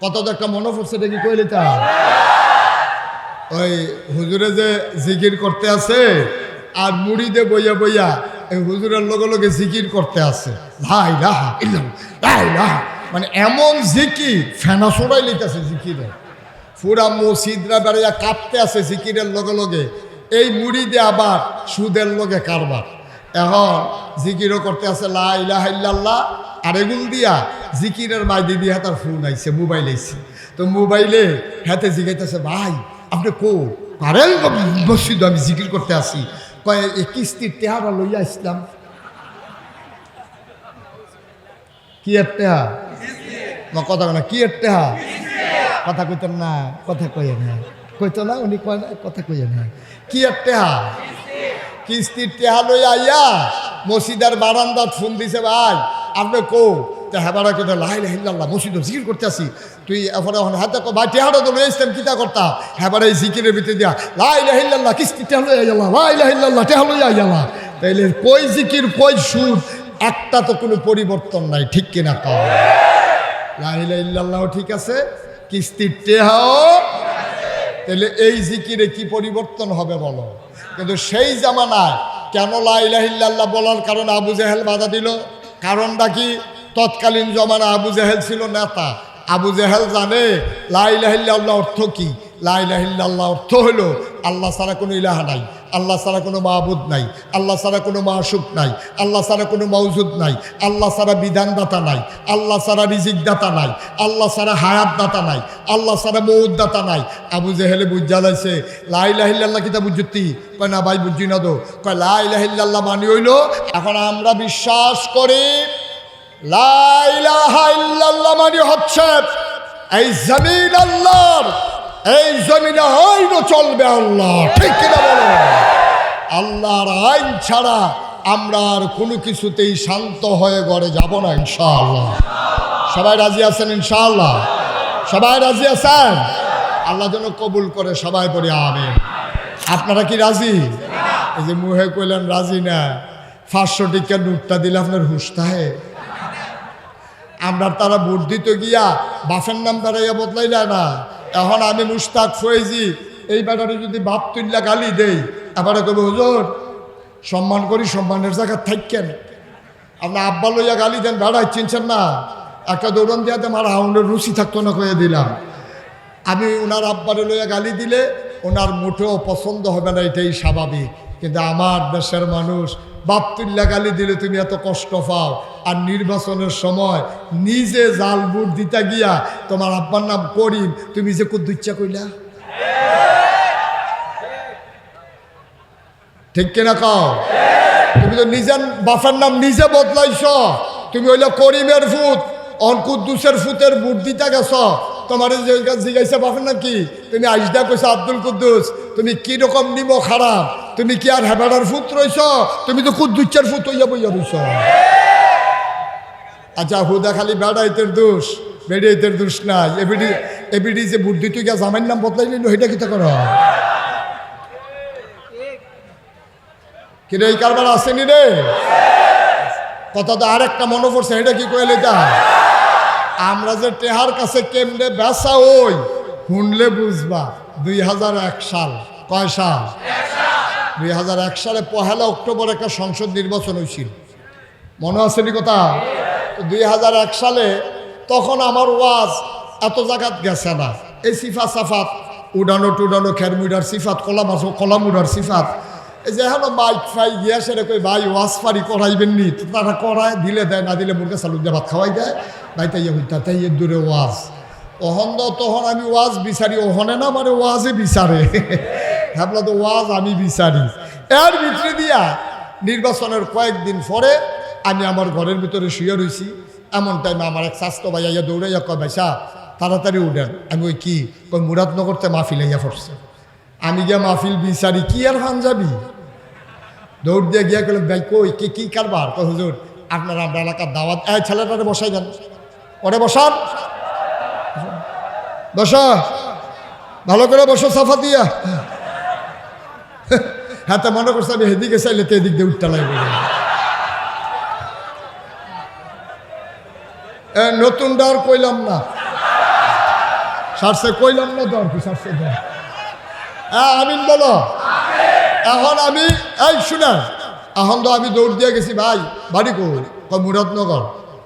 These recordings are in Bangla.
কত তো একটা মনে পড়ছে দেখি কইলে তা ওই হুজুরে যে জিকির করতে আছে আর মুড়িতে বইয়া বইয়া এই হুজুরের লগে লগে জিকির করতে আছে লা ইলাহা ইল্লাল্লাহ লা ইলাহা, মানে এমন জিকির ফেনা সরাই লিতেছে জিকিরে, পুরা মসজিদরা বেড়াইয়া কাঁপতে আছে জিকিরের লগে লগে। এই মুড়িতে আবার সুদের লগে কারবার, এখন জিকিরও করতে আছে লা ইলাহা ইল্লাল্লাহ, আর এগুল দিয়া জিকিরের মাইদি দিয়ে তার ফোন আইছে, মোবাইল আইছে, তো মোবাইলে হাতে জিগাইতেছে ভাই আপনি কো পারেন মসজিদ আমি জিকির করতে আসি, কয় এই কিস্তির টেহারা লইয়া আসলাম। কি এর টেহা? কথা না কি এর টেহা? কথা কইতেন না, কথা কইে না, কইতো না উনি কথা কইে না। কি এর টেহা? কিস্তির টেহা লইয়া আইয়া মসজিদের বারান্দাত ফোন দিছে ভাই আপনি কো হেবারা কে লা ইলাহা ইল্লাল্লাহ মসজিদ জিকির করতে আসি, তুই এখন হাতে ভাই টেহাটা তো লইয়া আসতাম কিতা করতা, হেবারা এই জিকিরের ভিতরে দিয়া লা ইলাহা ইল্লাল্লাহ কিস্তি টেহা লইয়া আইলা লা ইলাহা ইল্লাল্লাহ টেহা লইয়া আইলা। তাইলে কই জিকির কই সুদ, একটা তো কোনো পরিবর্তন নাই, ঠিক কিনা কও? লা ইলাহা ইল্লাল্লাহ ঠিক আছে, কিস্তির টেহাও, তাহলে এই জিকিরে কি পরিবর্তন হবে বলো? কিন্তু সেই জামানায় কেন লা ইলাহা ইল্লাল্লাহ বলার কারণে আবু জেহেল বাধা দিল? কারণটা কি? তৎকালীন জমানা আবু জেহেল ছিল নেতা, আবু জেহেল জানে লা ইলাহা ইল্লাল্লাহ অর্থ কি। লা ইলাহা ইল্লাল্লাহ অর্থ হলো আল্লাহ ছাড়া কোনো ইলাহা নাই, আল্লাহ ছাড়া কোনো মাহবুদ নাই, আল্লাহ ছাড়া কোনো মাশুক নাই, আল্লাহ ছাড়া কোনো মওজুদ নাই, আল্লাহ ছাড়া বিধানদাতা নাই, আল্লাহ ছাড়া রিজিক দাতা নাই, আল্লাহ ছাড়া হায়াত দাতা নাই, আল্লাহ ছাড়া মউত দাতা নাই। আবু জেহেলে বুঝা লাইছে লা ইলাহা ইল্লাল্লাহ কিতা বুঝতি? কয় না ভাই বুঝি না তো। কয় লা ইলাহা ইল্লাল্লাহ মানে হইল এখন আমরা বিশ্বাস করি লা ইলাহা ইল্লাল্লাহ মানে হচ্ছে এই জমিন আল্লাহর, এই জমিনে আইন চলবে আল্লাহ, ঠিক কিনা বলো? আল্লাহর আইন ছাড়া আমরা আর কোনো কিছুতেই শান্ত হয়ে ঘরে যাব না ইনশাআল্লাহ। সবাই রাজি আছেন ইনশাআল্লাহ? সবাই রাজি আছেন? আল্লাহ যেন কবুল করে, সবাই বলি আমিন। আপনারা কি রাজি? এই যে মুহে কইলেন রাজি না, 500 টিকার নোটটা দিলে আপনার হুশ থাকে? আমরা তারা ভোট দিতে গিয়া বাপের নাম দাঁড়াইয়া বদলাইলা না। এখন আমি মুশতাক ফয়েজি এই ব্যাটারে যদি বাপ তুল্লা গালি দেই, এবারে কবে হুজুর সম্মান করি, সম্মানের জায়গা থাকেন। আপনার আব্বা লইয়া গালি দেন বেড়াই চিনছেন না, একটা দৌড়ন দিয়া আমার হাউন্ডের রুচি থাকতো না কয়ে দিলাম। আমি ওনার আব্বারে লইয়া গালি দিলে ওনার মুঠেও পছন্দ হবে না, এটাই স্বাভাবিক। কিন্তু আমার দেশের মানুষ বাপ তুল্লা গালি দিলে তুমি এত কষ্ট পাও, আর নির্বাচনের সময় নিজে জাল ভোট দিতে গিয়া তোমার আব্বার নাম করিম, তুমি যে কুদ্দু ইচ্ছা কইলা, ঠিক কিনা কও? তুমি তো নিজের বাপের নাম নিজে বদলাইছ, তুমি হইলো করিমের ফুত, কুদ্দুসের ফুতের ভোট দিতে গেছ। তোমার জিজ্ঞাসা বাপের নাম কি, তুমি আইসদা কইছো আব্দুল কুদ্দুস, তুমি কি রকম নিমো খারাপ, তুমি কি আর হেবাডার ফুত রইছ? তুমি তো কুদ্দুচ্চার ফুত হইয়া বইয়া রইছ। আচ্ছা হুদা খালি বেড়াইতের দোষ, বেড়াইতের দোষ নাই। এবিডি যে বুদ্ধি তুই গিয়া জামাইয়ের নাম বদলাই নিল, সেটা কিতা কর? কিন্তু এই কারবার আসেনি রে কথা তো। আর একটা মনে পড়ছে, এটা কি কইলে যা আমরা যে টেহার কাছে কেমনে বেচা ওই শুনলে বুঝবা। 2001 সাল, কয় সাল? 2001 সালে 1 অক্টোবর একটা সংসদ নির্বাচন হয়েছিল, মনে আছে নি কথা? 2001 সালে তখন আমার ওয়াজ এত জায়গাত গেছে না। এই সিফাত সাফাত উডানো টুডানো খেরমুডার সিফাত, কলামুডার সিফাত, এই যে এখন মাইক ফাই গিয়া সেটা কই ভাই ওয়াজ ফারি করাইবেন নি, তারা করায়, দিলে দেয়, না দিলে মুরগা চালু দিয়ে ভাত খাওয়াই দেয়। ভাই তাই হইতা তাই দূরে ওয়াজ অহন তখন আমি ওয়াজ বিচারি, ওহনে না মানে ওয়াজে বিচারে, ভাবলা তো ওয়াজ আমি বিচারি। এর ভিতরে দিয়া নির্বাচনের কয়েকদিন পরে আমি আমার ঘরের ভিতরে শুয়ে রয়েছি। এমন টাইমে আমার এক স্বাস্থ্য ভাই আইয়া দৌড়াইয়া কয় ভাইসা তাড়াতাড়ি উঠেন। আমি ওই কি কই মুরাদনগরতে মাহফিল আইয়া পড়ছে। আমি গিয়া মাহফিল বিচারি, কি আর হান যাবি, দৌড় দিয়ে গিয়া গেলাম ভাই কই কি কারবার? কই হুজুর আপনার আমরা এলাকার দাওয়াত, এই ছেলেটারে বসাই দেন, ওরে বসান, বসা ভালো করে বসো সাফা দিয়া। হ্যাঁ তো মনে করছে আমি এদিকে চাইলে তো এদিক দিয়ে উঠতে লাগবে। নতুন ডার কইলাম না, সারছে কইলাম না তো আর কি সারছে তো। হ্যাঁ আমিন বলো। এখন আমি এই শুনে এখন তো আমি দৌড় দিয়ে গেছি ভাই বাড়ি কই মুরাদনগর।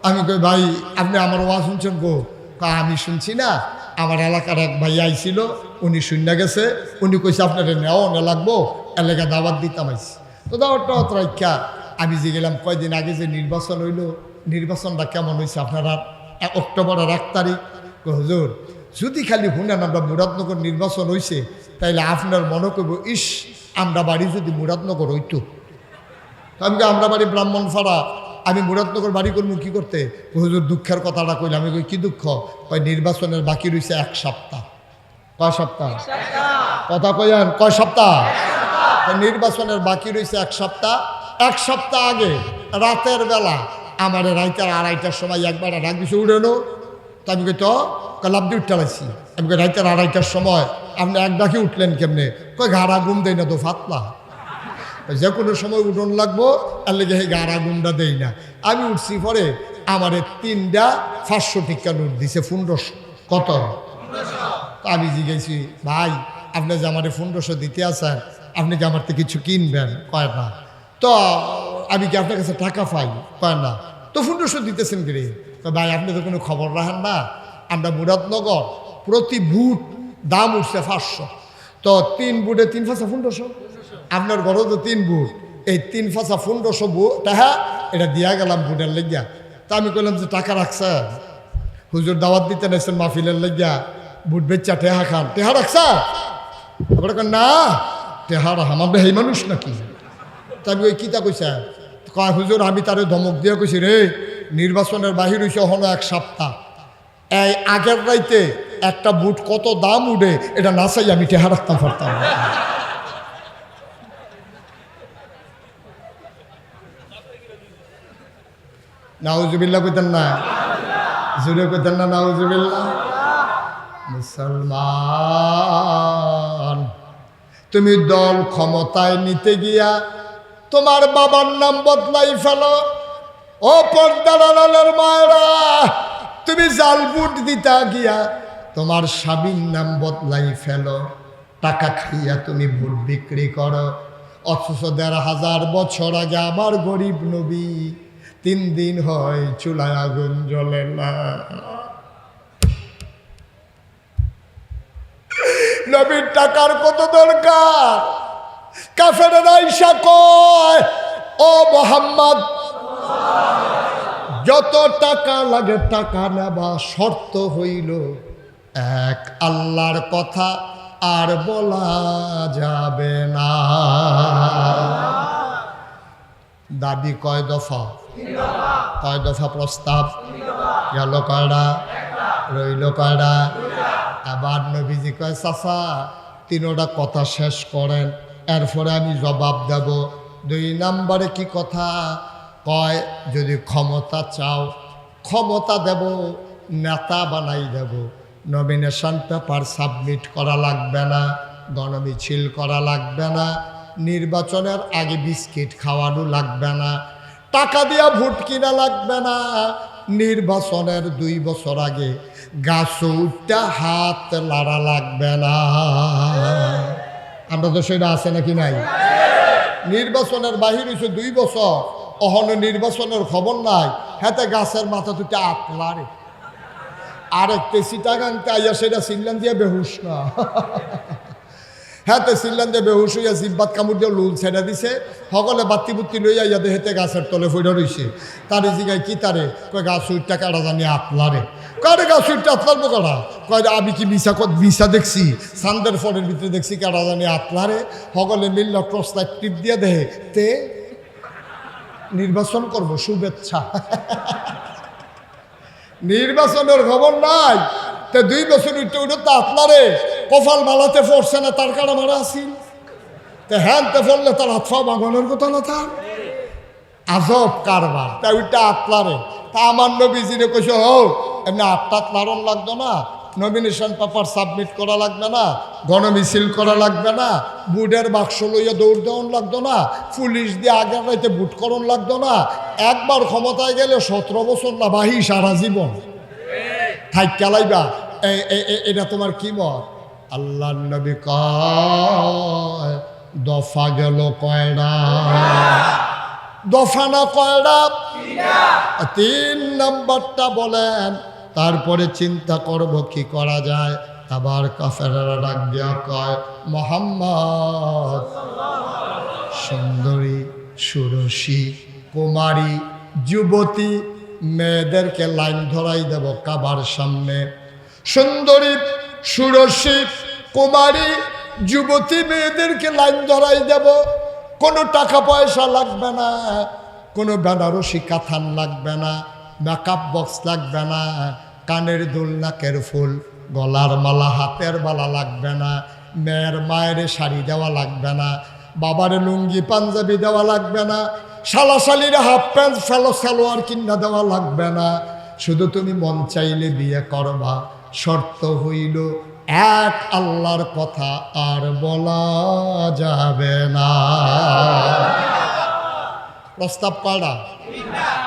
আমি কই ভাই আপনি আমার ওয়াজ শুনছেন গো? আমি শুনছি না, আমার এলাকার এক ভাই আইছিল, উনি শুনে গেছে, উনি কইছে আপনাদের নেওয়া না লাগবো, এলাকা দাওয়াত দিতাম আইসি। তো দাওয়াতটা অত রাখা আমি যে গেলাম কয়দিন আগে যে নির্বাচন হইল, নির্বাচনটা কেমন হয়েছে আপনারা? অক্টোবরের 1 তারিখ। হুজুর যদি খালি শুনেন আমরা মুরাদনগর নির্বাচন হয়েছে তাইলে আপনার মনে করবো ইস আমরা বাড়ি যদি মুরাদনগর হইতো। আমি আমরা বাড়ি ব্রাহ্মণপাড়া, আমি মুরাদনগর বাড়ি করবো কি করতে? হুজুর দুঃখের কথাটা কইলে আমি কই কি দুঃখ? কয় নির্বাচনের বাকি রয়েছে 1 সপ্তাহ। কয় সপ্তাহ? কথা কইেন কয় সপ্তাহ? নির্বাচনের বাকি রয়েছে 1 সপ্তাহ। 1 সপ্তাহ আগে রাতের বেলা আমার রাইতের 2:30টার সময় একবার ডাক দিছে উড়েনো। তো আমি কই তো লাভ দিয়ে উঠতে আমি কই রাইতের 2:30টার সময় আপনি এক ডাকে উঠলেন কেমনে? কই ঘাড়া ঘুম দেয় না তো ফাতলা, যে কোনো সময় উঠন লাগবো, আর লেগে সেই গাড়া গুমটা দেই না। আমি উঠছি পরে আমার 3টা 500 টিকা নোট দিছে 1500। কত? আমি জিজ্ঞেছি ভাই আপনি যে আমার 1500 দিতে আছেন, আপনি কি আমার থেকে কিছু কিনবেন? কয় না। তো আমি কি আপনার কাছে টাকা পাই? কয় না। তো 1500 দিতেছেন কি রে? ভাই আপনি তো কোনো খবর রাখেন না, আমরা মুরাদনগর প্রতি বুট দাম উঠছে 500। তো 3 বুটে 3 5 1500। আপনার ঘরও তো 3 বুট, এই 3 5 1500 বুট টাকা এটা দিয়া গেলাম বুটের লেগিয়া। তা আমি কইলাম যে টাকা রাখছে হুজুর দাওয়াত দিতে নেছেন মাহফিলের লেগিয়া, বুট বেচা টেহা খান, টেহা রাখছে? আপনার না টেহা রাখা আমার এই মানুষ নাকি? তা আমি ওই কিতা কইছে? কয় হুজুর আমি তারে ধমক দিয়ে কইছি রে নির্বাচনের বাহির হইছে এখনো 1 সপ্তাহ, এই আগের রাইতে একটা বুট কত দাম উঠে এটা না চাই আমি টেহা রাখতাম পারতাম। নাউজুবিল্লাহ কইতেন না? জুড়ে কইতেন না নাউজুবিল্লাহ? মুসলমান তুমি দল ক্ষমতায় নিতে গিয়া তোমার বাবার নাম বদলাই ফেলো। ও পর্দার আড়ালের মায়েরা, তুমি জাল ভোট দিতে গিয়া তোমার স্বামীর নাম বদলাই ফেলো। টাকা খাইয়া তুমি ভোট বিক্রি করো, অথচ 1500 বছর আগে আমার গরিব নবী 3 দিন হয় চুলায় আগুন জ্বলে না। নবীর টাকার কত দরকার? কাফেরেরা আইসা কয় ও মুহাম্মদ যত টাকা লাগে টাকা নেবা, শর্ত হইল এক আল্লাহর কথা আর বলা যাবে না। দাবি কয় দফা? কয় দফা প্রস্তাব? গেল কয়টা? রইল কয়টা? আবার নবীজি কয় চাচা 3টা কথা শেষ করেন, এরপরে আমি জবাব দেব। 2 নম্বরে কি কথা? কয় যদি ক্ষমতা চাও ক্ষমতা দেব, নেতা বানাই দেব, নমিনেশন পেপার সাবমিট করা লাগবে না, গণমিছিল করা লাগবে না, নির্বাচনের আগে বিস্কিট খাওয়ানো লাগবে না, টাকা দিয়া ভোট কিনা লাগবে না, নির্বাচনের 2 বছর আগে গাছটা হাত লাড়া লাগবে না। আমরা তো সেটা আছে নাকি নাই? নির্বাচনের বাহির হয়েছে 2 বছর, অহনো নির্বাচনের খবর নাই, হাতে গাছের মাথা দুটা আতলারে আরেকটা সিটাগাংতে আইয়া সেটা সিল্লান দিয়ে বেহুশ না। হ্যাঁ সিল্লান দিয়ে বেহুশ হইয়া জিব্বাত কামড় দিয়ে লুল ছেড়ে দিছে, সকলে বাত্তি বুত্তি লইয়া ইয়াদে হেতে গাছের তলে ফইরা রইছে। তারে জিগায় কি তারে? কয় গাছ উইটটা কাটা জানি আতলারে। কয় গাছ উইটটা আতলারবো কাটা? কয় আমি কি মিশা দেখছি, সান্দের ফলের ভিতরে দেখছি কাটা জানি আতলারে। সকলে মিলল টর্চলাইট টিপ দিয়ে দেহে তে নির্বাচন করবো, শুভেচ্ছা। নির্বাচনের খবর নাই, তে 2 বছর উঠতে উঠে তো আপনারে কপাল মালাতে পড়ছে না, তার কাটা মারা আসি তে হ্যানতে পড়লে তার হাত পা বাগানোর কথা না তার আজব কারবার। তা ওইটা আপনারে তা আমার নবীজিরে কইছে হোক এমনি 8টা লারণ লাগতো না, নমিনেশন পেপার সাবমিট করা লাগবে না, গণমিছিল করা লাগবে না, বুটের বাক্স লইয়া দৌড় দেওয়ান লাগতো না, পুলিশ দিয়ে আগের রাইতে বুট করণ লাগতো না। একবার ক্ষমতায় গেলে 17 বছর না বাহি সারা জীবন থাইক চালাইবা, এটা তোমার কি মত? আল্লাহর নবী কয় দফা গেল কয়টা? দফা না কয়টা? 3 নম্বরটা বলেন, তারপরে চিন্তা করব কি করা যায়। আবার কাফেররা ডাক দিয়া কয় মুহাম্মদ সুন্দরী সুরসী কুমারী যুবতী মেয়েদেরকে লাইন ধরাই দেব কাবার সামনে। সুন্দরী সুরসী কুমারী যুবতী মেয়েদেরকে লাইন ধরাই দেব। কোনো টাকা পয়সা লাগবে না, কোনো বেনারসি কাথান লাগবে না, মেকআপ বক্স লাগবে না, কানের দুল নাকের ফুল গলার মালা হাতের মালা লাগবে না, মেয়ের মায়ের শাড়ি দেওয়া লাগবে না, বাবার লুঙ্গি পাঞ্জাবি দেওয়া লাগবে না, শালাশালির হাফ প্যান্ট সালোয়ার কিনা দেওয়া লাগবে না। শুধু তুমি মন চাইলে বিয়ে করবা, শর্ত হইল এক আল্লাহর কথা আর বলা যাবে না। প্রস্তাব কয়টা?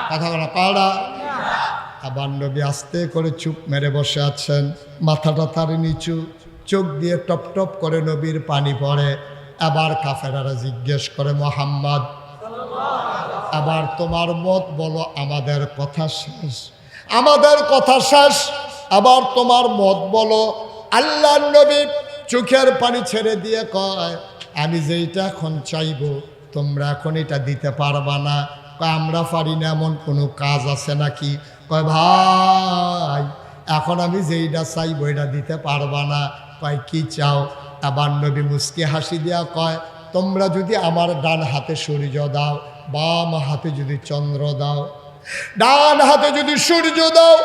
কথা বলা কয়টা? আবার নবী আস্তে করে চুপ মেরে বসে আছেন, মাথাটা তার নিচু, চোখ দিয়ে টপ টপ করে নবীর পানি পড়ে। আবার কাফেরারা জিজ্ঞেস করে মুহাম্মদ আবার তোমার মত বলো, আমাদের কথা শেষ, আমাদের কথা শেষ, আবার তোমার মত বলো। আল্লাহর নবী চোখের পানি ছেড়ে দিয়ে কয় আমি যেইটা এখন চাইব তোমরা এখন এটা দিতে পারবা না। কয় আমরা পারি না, এমন কোনো কাজ আছে নাকি? কয় ভাই এখন আমি যেইটা চাইব এটা দিতে পারবা না। কয় কি চাও? আবার নবী মুস্কি হাসি দিয়া কয় তোমরা যদি আমার ডান হাতে সূর্য দাও, বাম হাতে যদি চন্দ্র দাও, ডান হাতে যদি সূর্য দাও,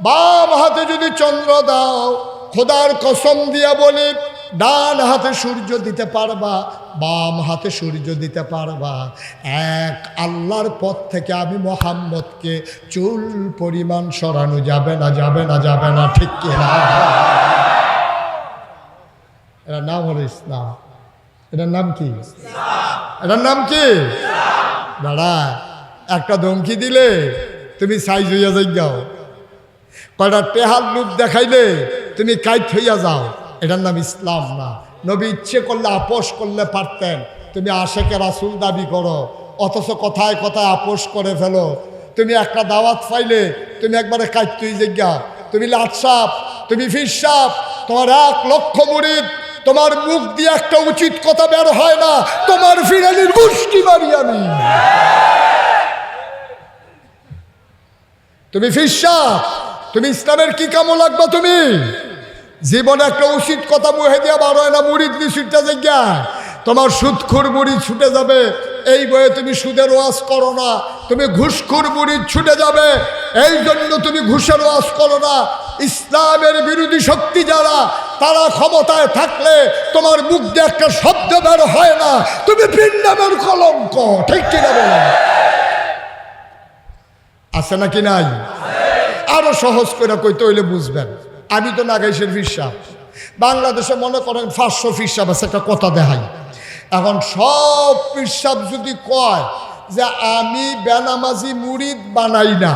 বাম হাতে যদি চন্দ্র দাও, খোদার কসম দিয়া বলি ডান হাতে সূর্য দিতে পারবা, বাম হাতে সূর্য দিতে পারবা, এক আল্লাহর পথ থেকে আমি মুহাম্মদকে চুল পরিমাণ সরানো যাবে না, যাবে না, যাবে না। ঠিক কিনা? এটার নাম হলো ইসলাম। এটার নাম কি? এটার নাম কি? দাঁড়া, একটা ধমকি দিলে তুমি সাইজ হইয়া যাও, কয়টা টেহার রূপ দেখাইলে তুমি কাইট হইয়া যাও, এটার নাম ইসলাম না। নবী ইচ্ছে করলে আপোষ করলে পারতেন। তুমি আশেকে রাসূল দাবি করো, অথচ কথায় কথায় আপোষ করে ফেলো। তুমি একটা দাওয়াত পাইলে তুমি একবারে কাইট হয়ে যাইয়া, তুমি লাটসাপ, তুমি ফিরসাপ, তোমার 1 লক্ষ মুরিদ, তোমার মুখ দিয়ে একটা উচিত কথা বের হয় না, তোমার ফিরানির মুষ্টি মারি আমি। তুমি ফিরসাপ, তুমি ইসলামের কি কামো লাগবা? তুমি জীবনে একটা উচিত কথা মুহে দিয়া বার হয় না, মুরিদ নি ছুটতে যাইয়া, তোমার সুদখোর মুরিদ ছুটে যাবে। এই বয়ে তুমি সুদের ওয়াজ করো না, তুমি ঘুষখোর মুরিদ ছুটে যাবে। এই জন্য তুমি ঘুষের ওয়াজ করো না। ইসলামের বিরোধী শক্তি যারা, তারা ক্ষমতায় থাকলে তোমার মুখ দিয়ে একটা শব্দ বের হয় না, তুমি বৃন্দাবনের কলঙ্ক। ঠিক কিনা বলো? আছে নাকি নাই? আরো সহজ করে কইতে হইলে বুঝবেন। আমি তো নাগাইশের ফিরসাব, বাংলাদেশে মনে করেন 500 ফিরসাব আছে, একটা কথা দেখাই। এখন সব ফিরসাব যদি কয় যে আমি বেনামাজি মুরিদ বানাই না,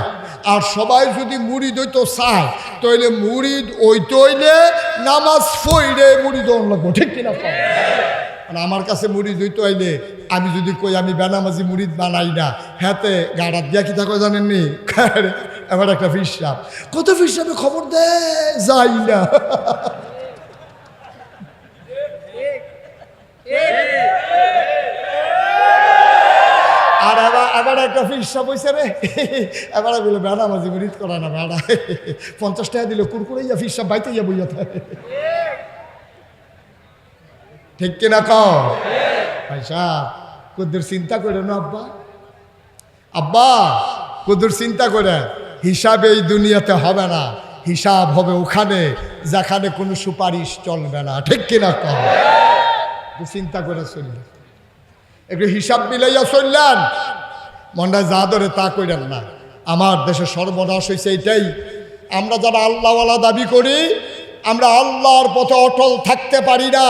আর সবাই যদি মুরিদ হইতো চায়, তাইলে মুরিদ ওইতে হইলে নামাজ পড়ে মুরিদ লাগবো। ঠিক কিনা? মানে আমার কাছে মুরিদ হইতে হইলে আমি যদি কই আমি বেনামাজি মুরিদ বানাই না, হাতে গাড়া দিয়া কি থাকো জানেননি? এবার একটা ফিরসাব, কত ফিরসাবে খবর দেয় যাই না। আর এবার একটা ফিরসাব হয়েছে রে, এবার বলে বেনামাজি মুরিদ করা না, বেড়া 50 টাকা দিল কুরকুরে ইয়া ফিরসাব বাইতে ইয়া বইয়া থাকে। ঠিক কিনা কও? পয়সা কদ্দুর চিন্তা করে না আব্বা, আব্বা কদ্দুর চিন্তা করে। হিসাব এই দুনিয়াতে হবে না, হিসাব হবে ওখানে যেখানে কোনো সুপারিশ চলবে না। ঠিক কিনা কও? চিন্তা করে চললেন, একটু হিসাব মিলাইয়া চললেন, মনটা যা ধরে তা কইলেন না। আমার দেশে সর্বনাশ হয়েছে এইটাই, আমরা যারা আল্লাহওয়ালা দাবি করি, আমরা আল্লাহর পথে অটল থাকতে পারি না।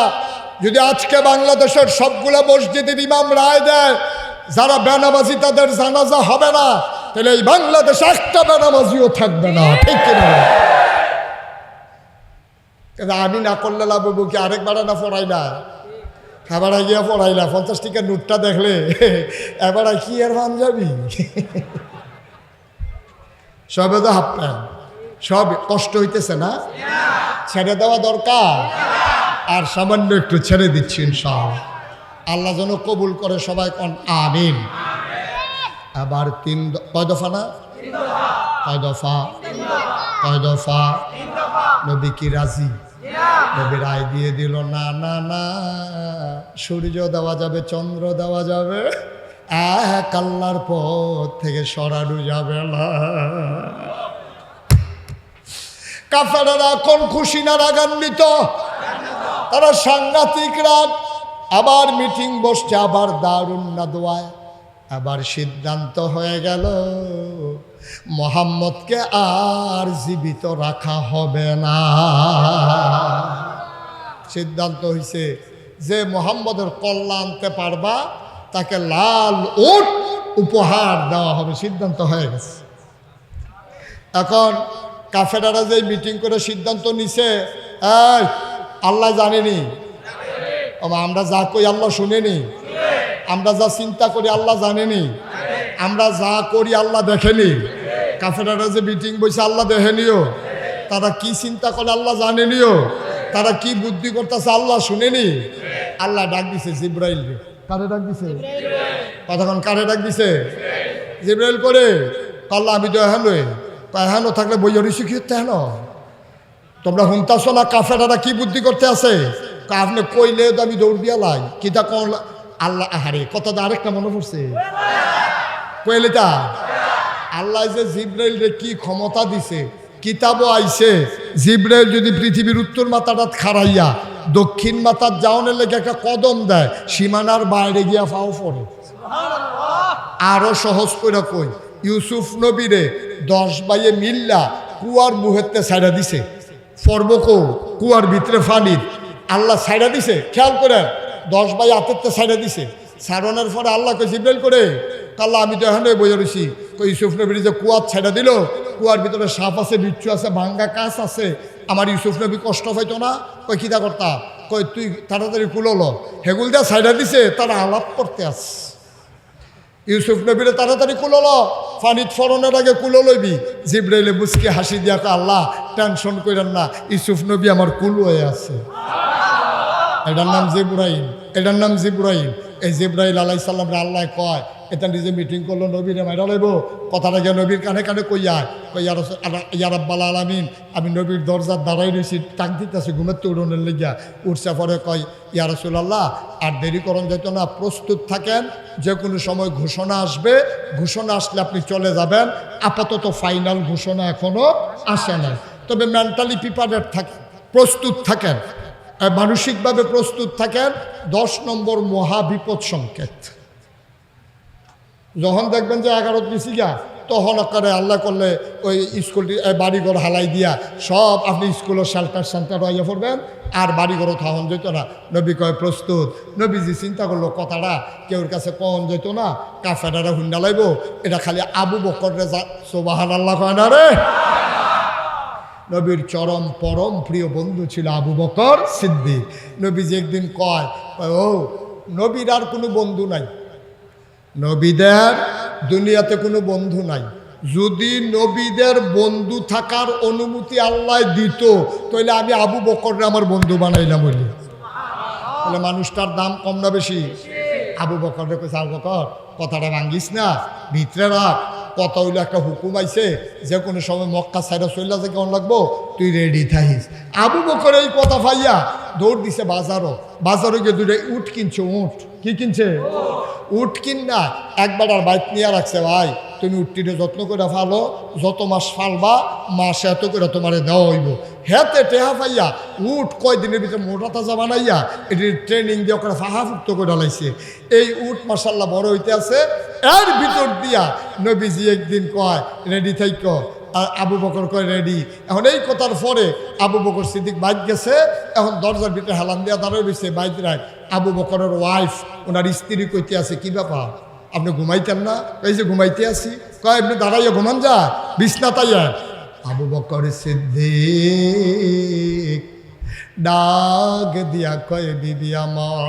যদি আজকে বাংলাদেশের সবগুলো মসজিদের ইমাম রায় দেয় যারা বেনামাজি তাদের জানাজা হবে না, তাহলে এই বাংলাদেশে একটা বেনামাজিও থাকবে না। ঠিক কিনা? কিন্তু আমি না করলে লাভ হবো কি? আরেক বাড়া না পড়াই না, খাবার গিয়া পড়াই না, 50 টাকার নোটটা দেখলে এবার কি আর ভান যাবি? সবে তো হাফ প্যান্ট, সব কষ্ট হইতেছে না? ছেড়ে দেওয়া দরকার, আর সামান্য একটু ছেড়ে দিচ্ছি ইনশাআল্লাহ। আল্লাহ যেন কবুল করে, সবাই কোন আমিন। আবার কয় দফা না? কয় দফা? কয় দফা? নবী কি রাজি? নবী রায় দিয়ে দিল, না না না, সূর্য দেওয়া যাবে, চন্দ্র দেওয়া যাবে, এক আল্লাহর পথ থেকে সরানো যাবে না। কাফেররা কোন খুশি না রাগান্বিত, তারা সাংঘাতিক রাগ। আবার মিটিং বসছে, আবার দারুন নাদওয়ায়, আবার সিদ্ধান্ত হয়ে গেল মুহাম্মদকে আর জীবিত রাখা হবে না। সিদ্ধান্ত হয়েছে যে মুহাম্মদের কল্যাণ আনতে পারবা তাকে লাল উট উপহার দেওয়া হবে, সিদ্ধান্ত হয়ে গেছে। এখন কাফেররা যে মিটিং করে সিদ্ধান্ত নিছে, এই আল্লাহ জানেনি, আমরা যা কই আল্লাহ শুনেনি, আমরা যা চিন্তা করি আল্লাহ জানেনি, আমরা যা করি আল্লাহ দেখেনি। কাফেররা যে মিটিং বসে আল্লাহ দেখেনিও, তারা কি চিন্তা করে আল্লাহ জানেনিও, তারা কি বুদ্ধি করতেছে আল্লাহ শুনেনি। আল্লাহ ডাক দিছে জিব্রাইল। কারে ডাক দিছে? কতক্ষণ কারে ডাক দিছে? জিব্রাইল করে। আল্লাহ আমি তো এহানো থাকলে বইয়া রইছি কি হেন? তোমরা শুনতাছ না কাফেররা কি বুদ্ধি করতে আছে? আপনি কইলে তো আমি দৌড় দিয়া লাই কিতা কল। আল্লাহ আহারে কথাটা আরেকটা মনে পড়ছে, কইলে তা আল্লাহ যে জিব্রাইল রে কি ক্ষমতা দিছে। কিতাবও আইছে জিব্রাইল যদি পৃথিবীর উত্তর মাথাটা খাড়াইয়া দক্ষিণ মাথার যাওনের লেগে একটা কদম দেয়, সীমানার বাইরে গিয়া ফাও পড়ে। আরো সহজ করে কই, ইউসুফ নবীরে 10 ভাইয়ে মিল্লা কুয়ার মুহেতে ছাইড়া দিছে, ফরবকো কুয়ার ভিতরে ফানির আল্লাহ ছাইড়া দিছে। খেয়াল করে 10 ভাই হাতেরতে ছাইড়া দিছে। ছাড়ানোর পরে আল্লাহ কই জিব্রাইল করে, আল্লাহ আমি তো এখানে বইয়া রইছি। ইউসুফ নবীর যে কুয়ার ছাইড়া দিল, কুয়ার ভিতরে সাপ আছে, বিচ্ছু আছে, ভাঙ্গা কাছ আছে, আমার ইউসুফ নবী কষ্ট পাইতো না? কই কিতা করতা? কই তুই তাড়াতাড়ি কুলোলো। হেগুল দিয়া ছাইড়া দিছে, তারা আলাপ করতে আস। ইউসুফ নবীরে তাড়াতাড়ি কুলোলো, ফানিত ফরনের আগে কুলো লইবি। জিব্রাইলে মুচকি হাসি দিয়া কয়, আল্লাহ টেনশন কইরেন না, ইউসুফ নবী আমার কুল হয়ে আছে। এটার নাম জিব্রাইল, এটার নাম জিব্রাইল। এই জিব্রাইল আলাইহিস সালাম রে আল্লাহ কয়, এটা নিজে মিটিং করলো, নবীরে মাইরা লইব। কথাটা গিয়ে নবীর কানে কানে কইয়া ইয়া রাব্বাল আলামিন, আমি নবীর দরজার দাঁড়াই রয়েছি, টাক দিতেছি ঘুমের তো উড়নের লেগিয়া। উঠছে পরে কয়, ইয়া রাসূলুল্লাহ আর দেরি করন যেত না, প্রস্তুত থাকেন, যে কোনো সময় ঘোষণা আসবে, ঘোষণা আসলে আপনি চলে যাবেন। আপাতত ফাইনাল ঘোষণা এখনো আসে না, তবে মেন্টালি প্রিপারেড থাকেন, প্রস্তুত থাকেন, মানসিকভাবে প্রস্তুত থাকেন। 10 নম্বর মহাবিপদ সংকেত। যখন দেখবেন যে 11 দিছি গা, তখন আকারে আল্লাহ করলে ওই স্কুলটি বাড়িঘর হালাই দিয়া সব আপনি স্কুলের সেন্টার হইয়া পড়বেন, আর বাড়িঘরও থাহন যেত না। নবী কয় প্রস্তুত। নবীজি চিন্তা করলো কথাটা কেউর কাছে কম যেত না, কাফেররা হুন্ডা লাইব, এটা খালি আবু বকর রে সুবহানাল্লাহ কয় না রে। নবীর চরম পরম প্রিয় বন্ধু ছিল আবু বকর সিদ্দিক। নবীজি একদিন কয়, ও নবীর আর কোনো বন্ধু নাই, নবীদের দুনিয়াতে কোনো বন্ধু নাই। যদি নবীদের বন্ধু থাকার অনুমতি আল্লাহ দিত, তাহলে আমি আবু বকররে আমার বন্ধু বানাইলাম। বলি তাহলে মানুষটার দাম কম না বেশি? আবু বকররে কইছে, আবু বকর কথাটা ভাঙ্গিস না, ভিতরে রাখ। কথা হইলো একটা হুকুম আইছে, যে কোনো সময় মক্কা সাইডা চললা যে কেমন লাগবো, তুই রেডি থাকিস। আবু বকর এই কথা পাইয়া দৌড় দিছে বাজারও। বাজারে গিয়ে 2টা উট কিনছে। উট কি কিনছে? উট কিনা একবার আর বাইক নিয়ে রাখছে, ভাই তুমি উটটিরে যত্ন করে ফালো, যত মাস ফালবা মাস এত করে তোমারে দেওয়া হইব। হেতে টেহা পাইয়া উট কয়দিনের ভিতরে মোটা তাজা বানাইয়া এটির ট্রেনিং দিয়ে ওখানে ফাহাফুক্ত করে লাইছে। এই উট মাশাল্লাহ বড় হইতে আছে। এর ভিতর দিয়া নবীজি একদিন কয়, রেডি থাইক। আর আবু বকর কয় রেডি। এখন এই কথার পরে আবু বকর সিদ্দিক বাইক গেছে, এখন দরজার ভিতরে হেলান দিয়া দাঁড়ায় রয়েছে বাইক রায়। আবু বকরের ওয়াইফ, ওনার স্ত্রী কইতে আছে, কি ব্যাপার আপনি ঘুমাইতেন না? এই যে ঘুমাইতে আসি। কয় আপনি দাঁড়াইয়া ঘুমান যায়, বিছনা তাইয়া। আবু বকর সিদ্দিক ডাক দিয়া কয় বিবি আমার,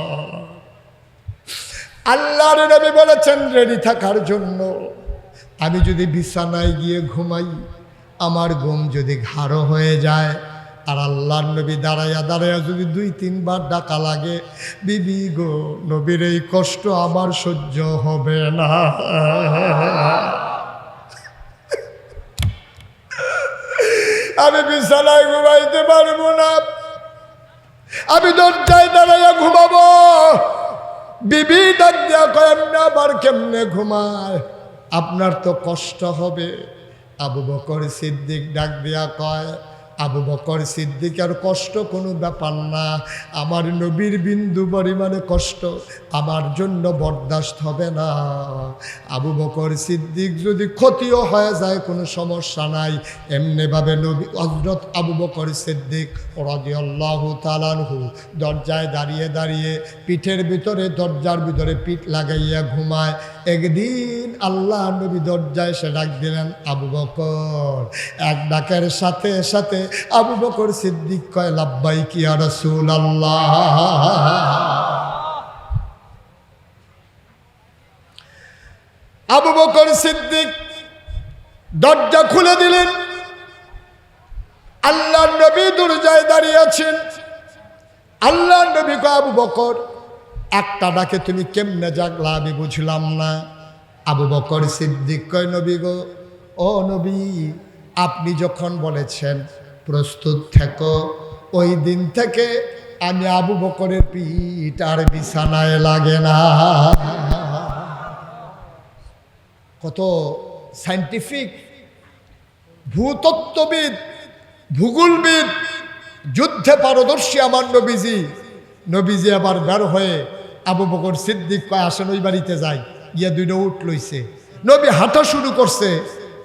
আল্লাহর নবী বলেছেন রেডি থাকার জন্য। আমি যদি বিছানায় গিয়ে ঘুমাই, আমার ঘুম যদি ঘাড় হয়ে যায়, আর আল্লাহর নবী দাঁড়াইয়া দাঁড়াইয়া যদি 2-3 বার ডাকা লাগে, বিবি গো, নবীর এই কষ্ট আমার সহ্য হবে না। আমি বিছানায় ঘুমাইতে পারবো না, আমি দরজায় দাঁড়াইয়া ঘুমাবো। বিবি ডাক দিয়া কয়, না আবার কেমনে ঘুমায়, আপনার তো কষ্ট হবে। আবু বকর সিদ্দিক ডাক দিয়া কয়, আবু বকর সিদ্দিকের কষ্ট কোনো ব্যাপার না, আমার নবীর বিন্দু পরিমাণে কষ্ট আমার জন্য বরদাস্ত হবে না। আবু বকর সিদ্দিক যদি ক্ষতিও হয়ে যায় কোনো সমস্যা নাই। এমনিভাবে নবী হযরত আবু বকর সিদ্দিক রাদিয়াল্লাহু তাআলা আনহু দরজায় দাঁড়িয়ে দাঁড়িয়ে পিঠের ভিতরে, দরজার ভিতরে পিঠ লাগাইয়া ঘুমায়। একদিন আল্লাহ নবী দরজায় এসে ডাক দিলেন, আবু বকর। এক ডাকের সাথে সাথে আবু বকর সিদ্দিক কয়, লাব্বাইকি ইয়া রাসূলুল্লাহ। আবু বকর সিদ্দিক দরজা খুলে দিলেন। আল্লাহর নবী দরজায় দাঁড়িয়ে আছেন। আল্লাহর নবী কয়, আবু বকর, একটা ডাকে তুমি কেমনে জাগলা আমি বুঝলাম না। আবু বকর সিদ্দিক কয়, নবী গো, ও নবী, আপনি যখন বলেছেন প্রস্তুত থেকো, ওই দিন থেকে আমি আবু বকরের পিঠ আর বিছানায় লাগে না। কত সায়েন্টিফিক, ভূতত্ত্ববিদ, ভূগোলবিদ, যুদ্ধে পারদর্শী আমার নবীজি। নবীজি আবার বের হয়ে আবু বকর সিদ্দিক কয়, আসেন ওই বাড়িতে যাই। গিয়া 2টা উট লইছে। নবী হাঁটা শুরু করছে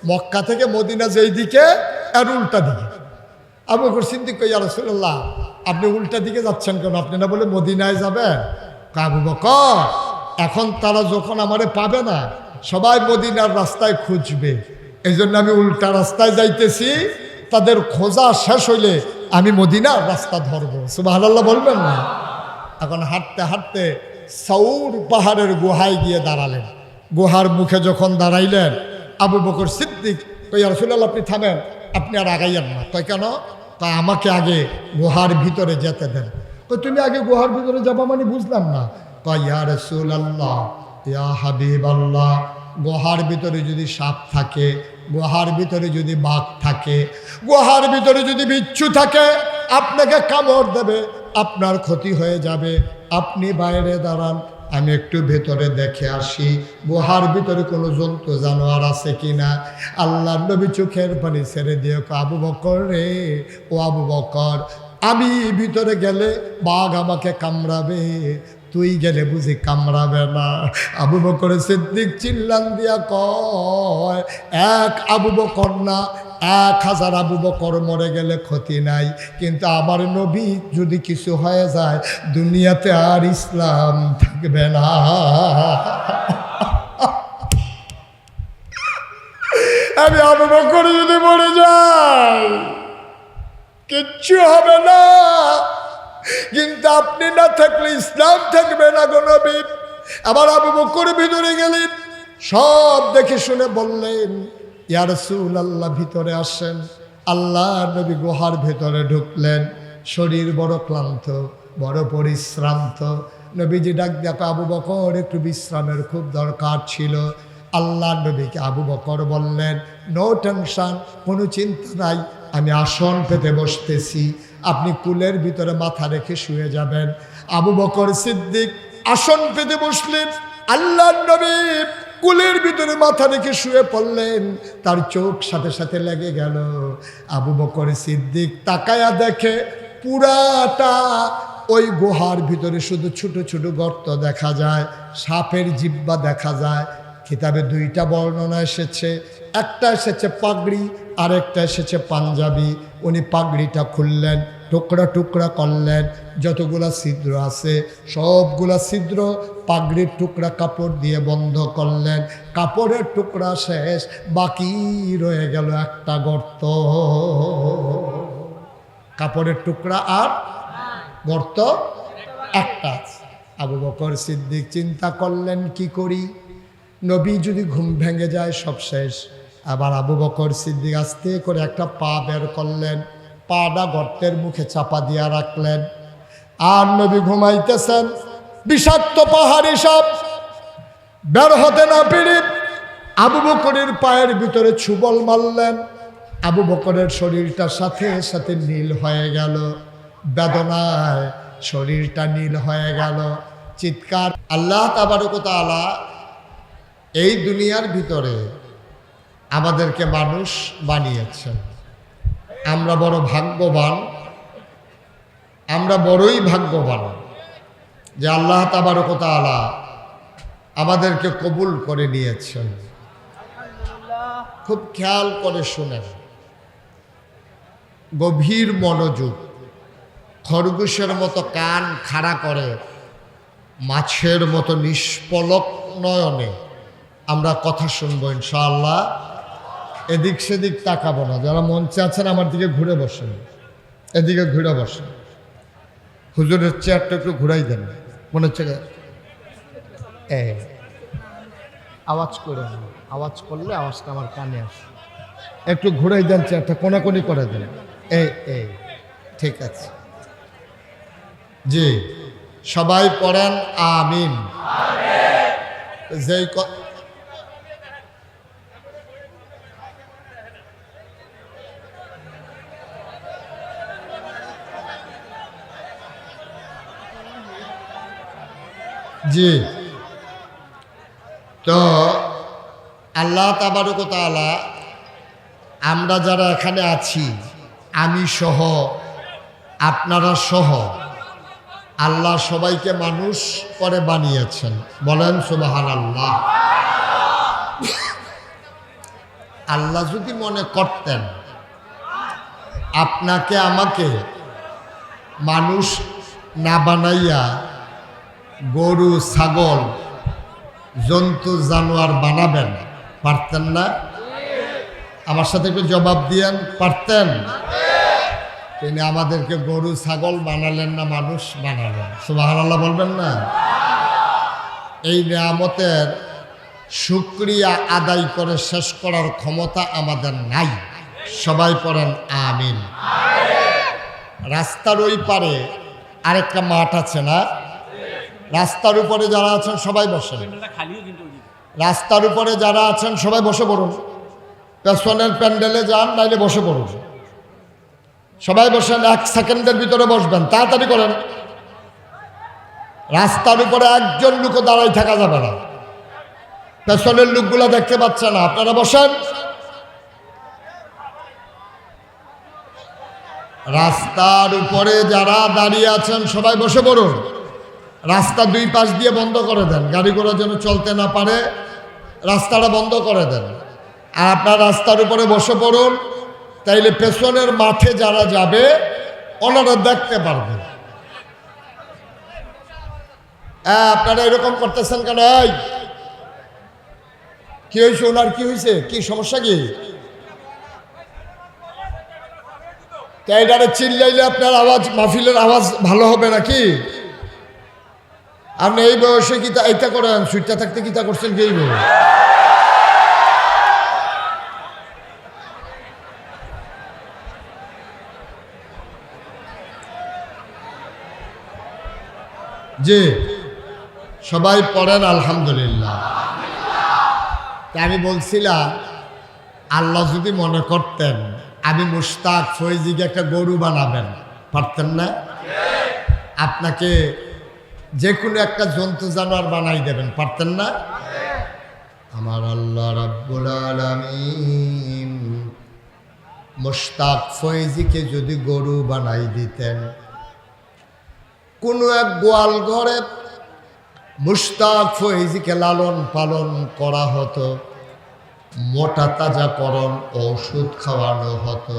মক্কা থেকে মদিনা যেই দিকে, আর উল্টা দিকে। আবু বকর সিদ্দিক কয়, ইয়া রাসূলুল্লাহ, আপনি উল্টা দিকে যাচ্ছেন কেন? আপনি না বলে মদিনায় যাবেন? আবু বকর, এখন তারা যখন আমারে পাবে না, সবাই মদিনার রাস্তায় খুঁজবে, এই জন্য আমি উল্টা রাস্তায় যাইতেছি। তাদের খোঁজা শেষ হইলে আমি মদিনার রাস্তা ধরবো। সুবহানাল্লাহ বলবেন না? এখন হাঁটতে হাঁটতে সাউর পাহাড়ের গুহায় গিয়ে দাঁড়ালেন। গুহার মুখে যখন দাঁড়াইলেন, আবু বকর সিদ্দিক কয়, ইয়া রাসূলুল্লাহ, আপনি থামেন, আপনি আর আগাইয়েন না। কয় কেন? তা আমাকে আগে গুহার ভিতরে যেতে দেন। তো তুমি আগে গুহার ভিতরে যাবা মানে বুঝলাম না। কয়, ইয়া রাসূলুল্লাহ, ইয়া হাবিবাল্লাহ, গুহার ভিতরে যদি সাপ থাকে, গুহার ভিতরে যদি বাঘ থাকে, গুহার ভিতরে যদি বিচ্ছু থাকে, আপনাকে কামড় দেবে, আপনার ক্ষতি হয়ে যাবে। আপনি বাইরে দাঁড়ান, আমি একটু ভেতরে দেখে আসি গুহার ভিতরে কোনো জন্তু জানোয়ার আছে কিনা। আল্লাহর নবী চোখের পানি ছেড়ে দিয়ে, আবু বকর রে, ও আবু বকর, আমি ভিতরে গেলে বাঘ আমাকে কামড়াবে, তুই গেলে বুঝি কামড়াবে না? আবু বকর সিদ্দিক চিল্লান দিয়া কয়, এক আবু বকর না, 1000 আবু বকর মরে গেলে ক্ষতি নাই, কিন্তু আমার নবী যদি কিছু হয়ে যায়, দুনিয়াতে আর ইসলাম থাকবে না। আমি আবু বকর যদি মরে যাই কিচ্ছু হবে না, কিন্তু আপনি না থাকলে ইসলাম থাকবে না গো নবী। আবার আবু বকর ভিতরে গেলেন, সব দেখে শুনে বললেন, ইয়া রাসূলুল্লাহ, ভিতরে আসেন। আল্লাহ নবী গুহার ভেতরে ঢুকলেন। শরীর বড় ক্লান্ত, বড় পরিশ্রান্ত। নবীজি ডাক দেখা, আবু বকর, একটু বিশ্রামের খুব দরকার ছিল। আল্লাহ নবীকে আবু বকর বললেন, নো টেনশন, কোনো চিন্তা নাই, আমি আসন পেতে বসতেছি, আপনি কুলের ভিতরে মাথা রেখে শুয়ে যাবেন। আবু বকর সিদ্দিক আসন পেতে বসলেন। আল্লাহ নবী কুলের ভিতরে মাথা রেখে শুয়ে পড়লেন। তার চোখ সাথে সাথে লেগে গেল। আবু বকর সিদ্দিক তাকায়া দেখে পুরাটা ওই গুহার ভিতরে শুধু ছোট ছোট গর্ত দেখা যায়, সাপের জিহ্বা দেখা যায়। কিতাবে 2টা বর্ণনা এসেছে, একটা এসেছে পাগড়ি, আর একটা এসেছে পাঞ্জাবি। উনি পাগড়িটা খুললেন, টুকরা টুকরা করলেন, যতগুলা ছিদ্র আছে সবগুলা ছিদ্র পাগড়ির টুকরা কাপড় দিয়ে বন্ধ করলেন। কাপড়ের টুকরা শেষ, বাকি রয়ে গেল একটা গর্ত। কাপড়ের টুকরা আর গর্ত একটা। আবু বকর সিদ্দিক চিন্তা করলেন কি করি, নবী যদি ঘুম ভেঙে যায় সব শেষ। আবার আবু বকর সিদ্দিক আস্তে করে একটা পা বের করলেন, পাটা গর্তের মুখে চাপা দিয়া রাখলেন। আর নবী ঘুমাইতেছেন, বিষাক্ত পাহাড়ি সাপ বের হতে না পেরে আবু বকরের পায়ের ভিতরে ছুবল মারলেন। আবু বকরের শরীরটার সাথে সাথে নীল হয়ে গেল, বেদনায় শরীরটা নীল হয়ে গেল। চিৎকার। আল্লাহ তাবারক ওয়া তাআলা এই দুনিয়ার ভিতরে আমাদেরকে মানুষ বানিয়েছেন। আমরা বড় ভাগ্যবান, আমরা বড়ই ভাগ্যবান যে আল্লাহ তাবারক ওয়া তাআলা আমাদেরকে কবুল করে নিয়েছেন। খুব খেয়াল করে শুনেন, গভীর মনোযোগ, খরগোশের মতো কান খাড়া করে মাছের মতো নিষ্পলক নয়নে আমরা কথা শুনবো ইনশাআল্লাহ। এদিক সেদিক তাকাবো না। যারা মঞ্চে আছেন আমার দিকে ঘুরে বসেন, এদিকে ঘুরে বসেন। হুজুরের চেয়ারটা একটু ঘুরাই দেন, মনে হচ্ছে আওয়াজ করে না, আওয়াজ করলে আওয়াজটা আমার কানে আসে। একটু ঘুরাই দেন চেয়ারটা, কোনাকুনি করে দেন। এই ঠিক আছে জি, সবাই পড়েন আমিন। যেই জি, তো আল্লাহ তাবারক ওয়া তাআলা আমরা যারা এখানে আছি, আমি সহ আপনারা সহ আল্লাহ সবাইকে মানুষ করে বানিয়েছেন। বলেন সুবহানাল্লাহ। আল্লাহ যদি মনে করতেন আপনাকে আমাকে মানুষ না বানাইয়া গরু ছাগল জন্তু জানোয়ার বানাবেন, পারতেন না? আমার সাথে একটু জবাব দিয়েন, পারতেন? তিনি আমাদেরকে গরু ছাগল বানালেন না, মানুষ বানালেন। সুবহানাল্লাহ বলবেন না? এই নিয়ামতের শুকরিয়া আদায় করে শেষ করার ক্ষমতা আমাদের নাই। সবাই পড়েন আমিন। রাস্তার ওই পারে আরেকটা মাঠ আছে না? রাস্তার উপরে যারা আছেন সবাই বসেন। রাস্তার উপরে যারা আছেন সবাই বসে পড়ুন। পেছনের প্যান্ডেলে যান, নাইলে বসে পড়ুন। সবাই বসেন, 1 সেকেন্ডের ভিতরে বসবেন, তাড়াতাড়ি করেন। রাস্তার উপরে একজন লোকও দাঁড়াই থাকা যাবে না। পেছনের লোকগুলা দেখতে পাচ্ছে না, আপনারা বসেন। রাস্তার উপরে যারা দাঁড়িয়ে আছেন সবাই বসে পড়ুন। রাস্তা 2 পাশ দিয়ে বন্ধ করে দেন, গাড়ি ঘোড়া যেন চলতে না পারে, রাস্তাটা বন্ধ করে দেন। আর আপনার রাস্তার উপরে বসে পড়ুন, তাইলে পেছনের মাঠে যারা যাবে ওনারা দেখতে পারবে। আপনারা এরকম করতেছেন কেন? কি হয়েছে ওনার? কি হয়েছে? কি সমস্যা? কি তাইডারে চিল্লাইলে আপনার আওয়াজ, মাহফিলের আওয়াজ ভালো হবে নাকি? আপনি এই বয়সে কি এইটা করেন? সুইটটা থাকতে কি তা করছেন? কি জি, সবাই পড়েন আলহামদুলিল্লাহ। আমি বলছিলাম আল্লাহ যদি মনে করতেন আমি মুশতাক ফৈজিকে একটা গরু বানাবেন, পারতেন না? আপনাকে যে কোনো একটা জন্তু জানোয়ার বানাই দেবেন, পারতেন না? আমার আল্লাহ রাব্বুল আলামিন মুশতাক ফৈজিকে যদি গরু বানাই দিতেন, কোনো এক গোয়াল ঘরে মুশতাক ফৈজিকে লালন পালন করা হতো, মোটা তাজাকরণ ওষুধ খাওয়ানো হতো।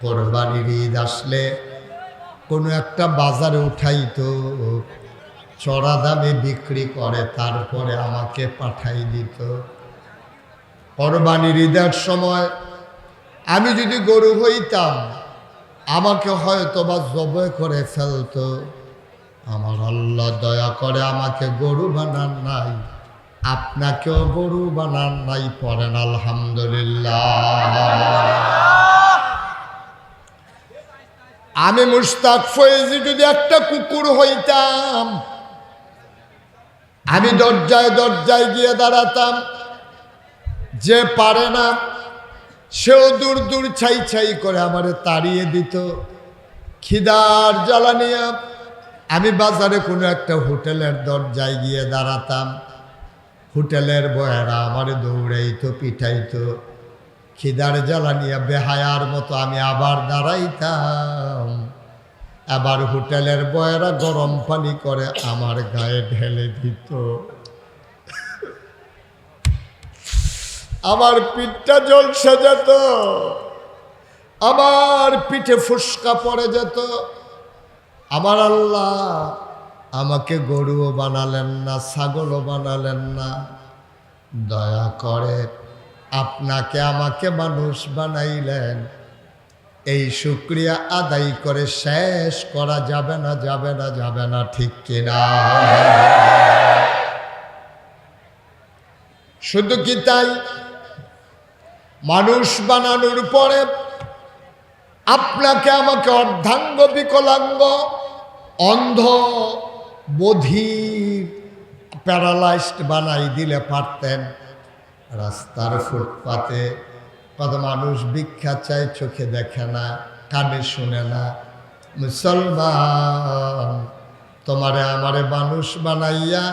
কোরবানির ঈদ আসলে কোনো একটা বাজারে উঠাইতো, চড়া দামে বিক্রি করে তারপরে আমাকে পাঠাই দিত। কোরবানির ঈদের সময় আমি যদি গরু হইতাম, আমাকে হয়তো বা জবাই করে ফেলতো, আমার আল্লাহ দয়া করে আমাকে গরু বানান নাই, আপনাকেও গরু বানান নাই। পড়েন আলহামদুলিল্লাহ। আমি মুশতাক ফয়েজি যদি একটা কুকুর হইতাম, আমি দরজায় দরজায় গিয়ে দাঁড়াতাম, যে পারে না সেও দূর দূর ছাই ছাই করে আমারে তাড়িয়ে দিত। খিদার জ্বালা নিয়ে আমি বাজারে কোনো একটা হোটেলের দরজায় গিয়ে দাঁড়াতাম, হোটেলের বয়েরা আমারে দৌড়াইতো, পিঠাইতো। খিদার জ্বালা নিয়ে বেহায়ার মতো আমি আবার দাঁড়াইতাম, আবার হোটেলের বয়েরা গরম পানি করে আমার গায়ে ঢেলে দিত। আমার পিঠটা জ্বলসে যেত, আমার পিঠে ফুসকা পড়ে যেত। আমার আল্লাহ আমাকে গরুও বানালেন না, ছাগলও বানালেন না, দয়া করে আপনাকে আমাকে মানুষ বানাইলেন। এই শুকরিয়া আদায় করে শেষ করা যাবে না, যাবে না, যাবে না, ঠিক কিনা? শুধু কি তাই, মানুষ বানানোর পরে আপনাকে আমাকে অর্ধাঙ্গ বিকলাঙ্গ, অন্ধ, বধির, প্যারালাইজড বানাই দিলে পারতেন। রাস্তার ফুটপাতে কত মানুষ ভিক্ষা চায়, চোখে দেখে না, কানে শুনে না। মুসলমান, তোমারে আমারে মানুষ বানাইয়া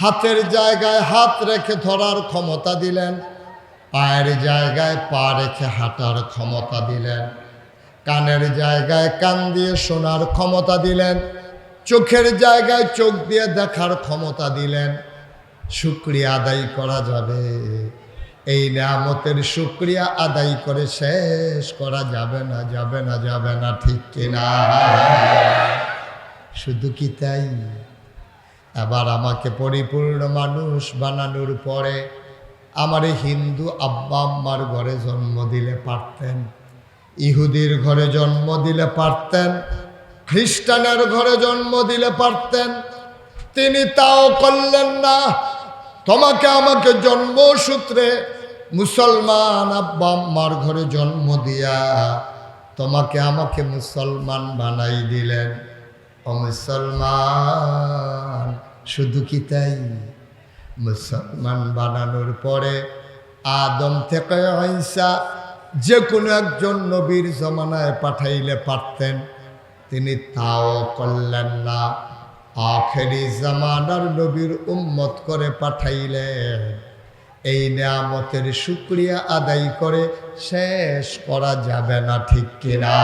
হাতের জায়গায় হাত রেখে ধরার ক্ষমতা দিলেন, পায়ের জায়গায় পা রেখে হাঁটার ক্ষমতা দিলেন, কানের জায়গায় কান দিয়ে শোনার ক্ষমতা দিলেন, চোখের জায়গায় চোখ দিয়ে দেখার ক্ষমতা দিলেন। শুকরিয়া আদায় করা যাবে? এই নিয়ামতের শুকরিয়া আদায় করে শেষ করা যাবে না, যাবে না, যাবে না, ঠিক কিনা? শুধু কি তাই, এবার আমাকে পরিপূর্ণ মানুষ বানানোর পরে আমারে হিন্দু আব্বা আম্মার ঘরে জন্ম দিলে পারতেন, ইহুদির ঘরে জন্ম দিলে পারতেন, খ্রিস্টানের ঘরে জন্ম দিলে পারতেন। তিনি তাও করলেন না। তোমাকে আমাকে জন্মসূত্রে মুসলমান আব্বা আম্মার ঘরে জন্ম দিয়া তোমাকে আমাকে মুসলমান বানাই দিলেন। ও মুসলমান, শুধু কি তাই, মুসলমান বানানোর পরে আদম থেকে ঈসা যে কোনো একজন নবীর জমানায় পাঠাইলে পারতেন, তিনি তাও করলেন না। আখেরি জামানার নবীর উম্মত করে পাঠাইলেন। এই নিয়ামতের শুকরিয়া আদায় করে শেষ করা যাবে না, ঠিক কিনা?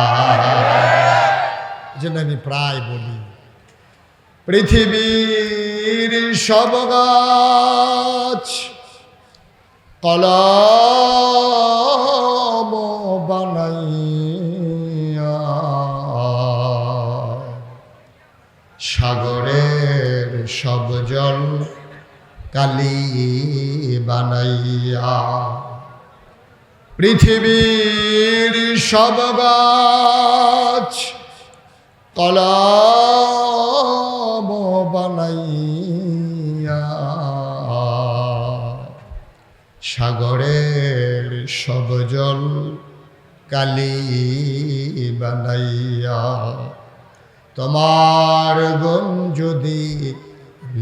যেন আমি প্রায় বলি, পৃথিবীর সব গাছ কলম বানাইয়া, সাগরের সব জল কালি বানাইয়া, পৃথিবীর সব গাছ কলম বানাইয়া, সাগরের সব জল কালি বানাইয়া, তোমার গুণ যদি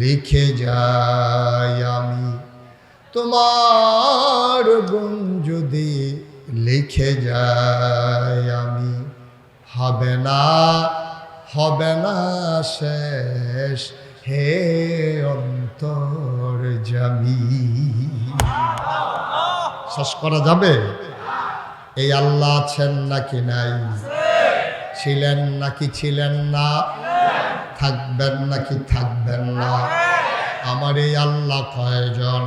লিখে যাই আমি, তোমার গুণ যদি লিখে যাই আমি, হবে না, হবে না শেষ হে অন্তর জামি। শেষ করা যাবে? এই আল্লাহ আছেন নাকি নাই? ছিলেন নাকি ছিলেন না? থাকবেন নাকি থাকবেন না? আমার এই আল্লাহ কয়জন?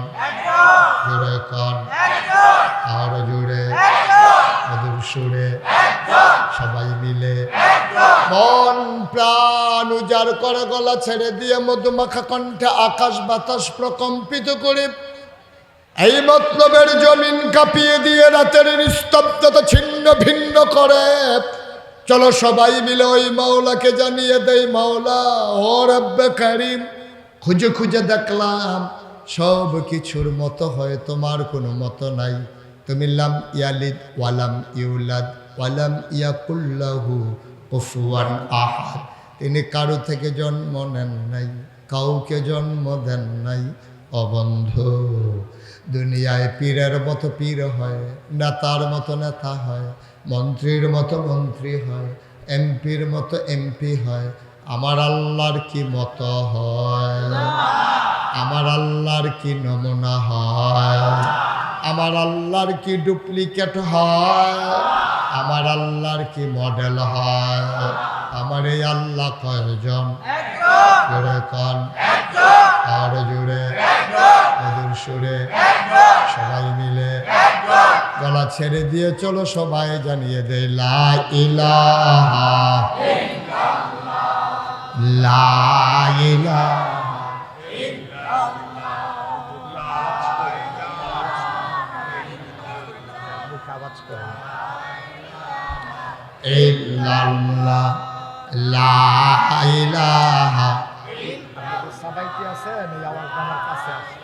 জোরে কন, আর জোরে, মধুর সুরে, সবাই মিলে মন প্রাণ উজাড় করে গলা ছেড়ে দিয়ে মধুমাখা কণ্ঠে আকাশ বাতাস প্রকম্পিত করে এই মতলবের জমিন কাঁপিয়ে দিয়ে রাতের নিস্তব্ধতা ছিন্ন ভিন্ন করে চলো সবাই মিলে ওই মাওলাকে জানিয়ে দেই, মাওলা ও রব্বে কারীম, খুঁজে খুঁজে দেখলাম সব কিছুর মতো হয়, তোমার কোনো মতো নাই। তুমি লাম ইয়ালিদ ওয়ালাম ইউলাদ ওয়ালাম ইয়াকুল্লাহু কুফুয়ান আহাদ, তিনি কারো থেকে জন্ম নেন নাই, কাউকে জন্ম দেন নাই। অবন্ধু, দুনিয়ায় পীরের মতো পীর হয়, নেতার মতো নেতা হয়, মন্ত্রীর মতো মন্ত্রী হয়, এমপির মতো এমপি হয়। আমার আল্লাহর কি মতো হয়? আমার আল্লাহর কি নমুনা হয়? আমার আল্লাহর কি ডুপ্লিকেট হয়? আমার আল্লাহর কি মডেল হয়? আমার এই আল্লাহ কয়জন? জোরে কন, আর জোরে, মধুর সুরে, সবাই মিলে গলা ছেড়ে দিয়ে চলো সবাই জানিয়ে দেয় লা ইলাহা লা ইলাহা ইল্লাল্লাহ লা ইলাহা। সবাই কি আছেন? এই আওয়াজ আমার কাছে আসে,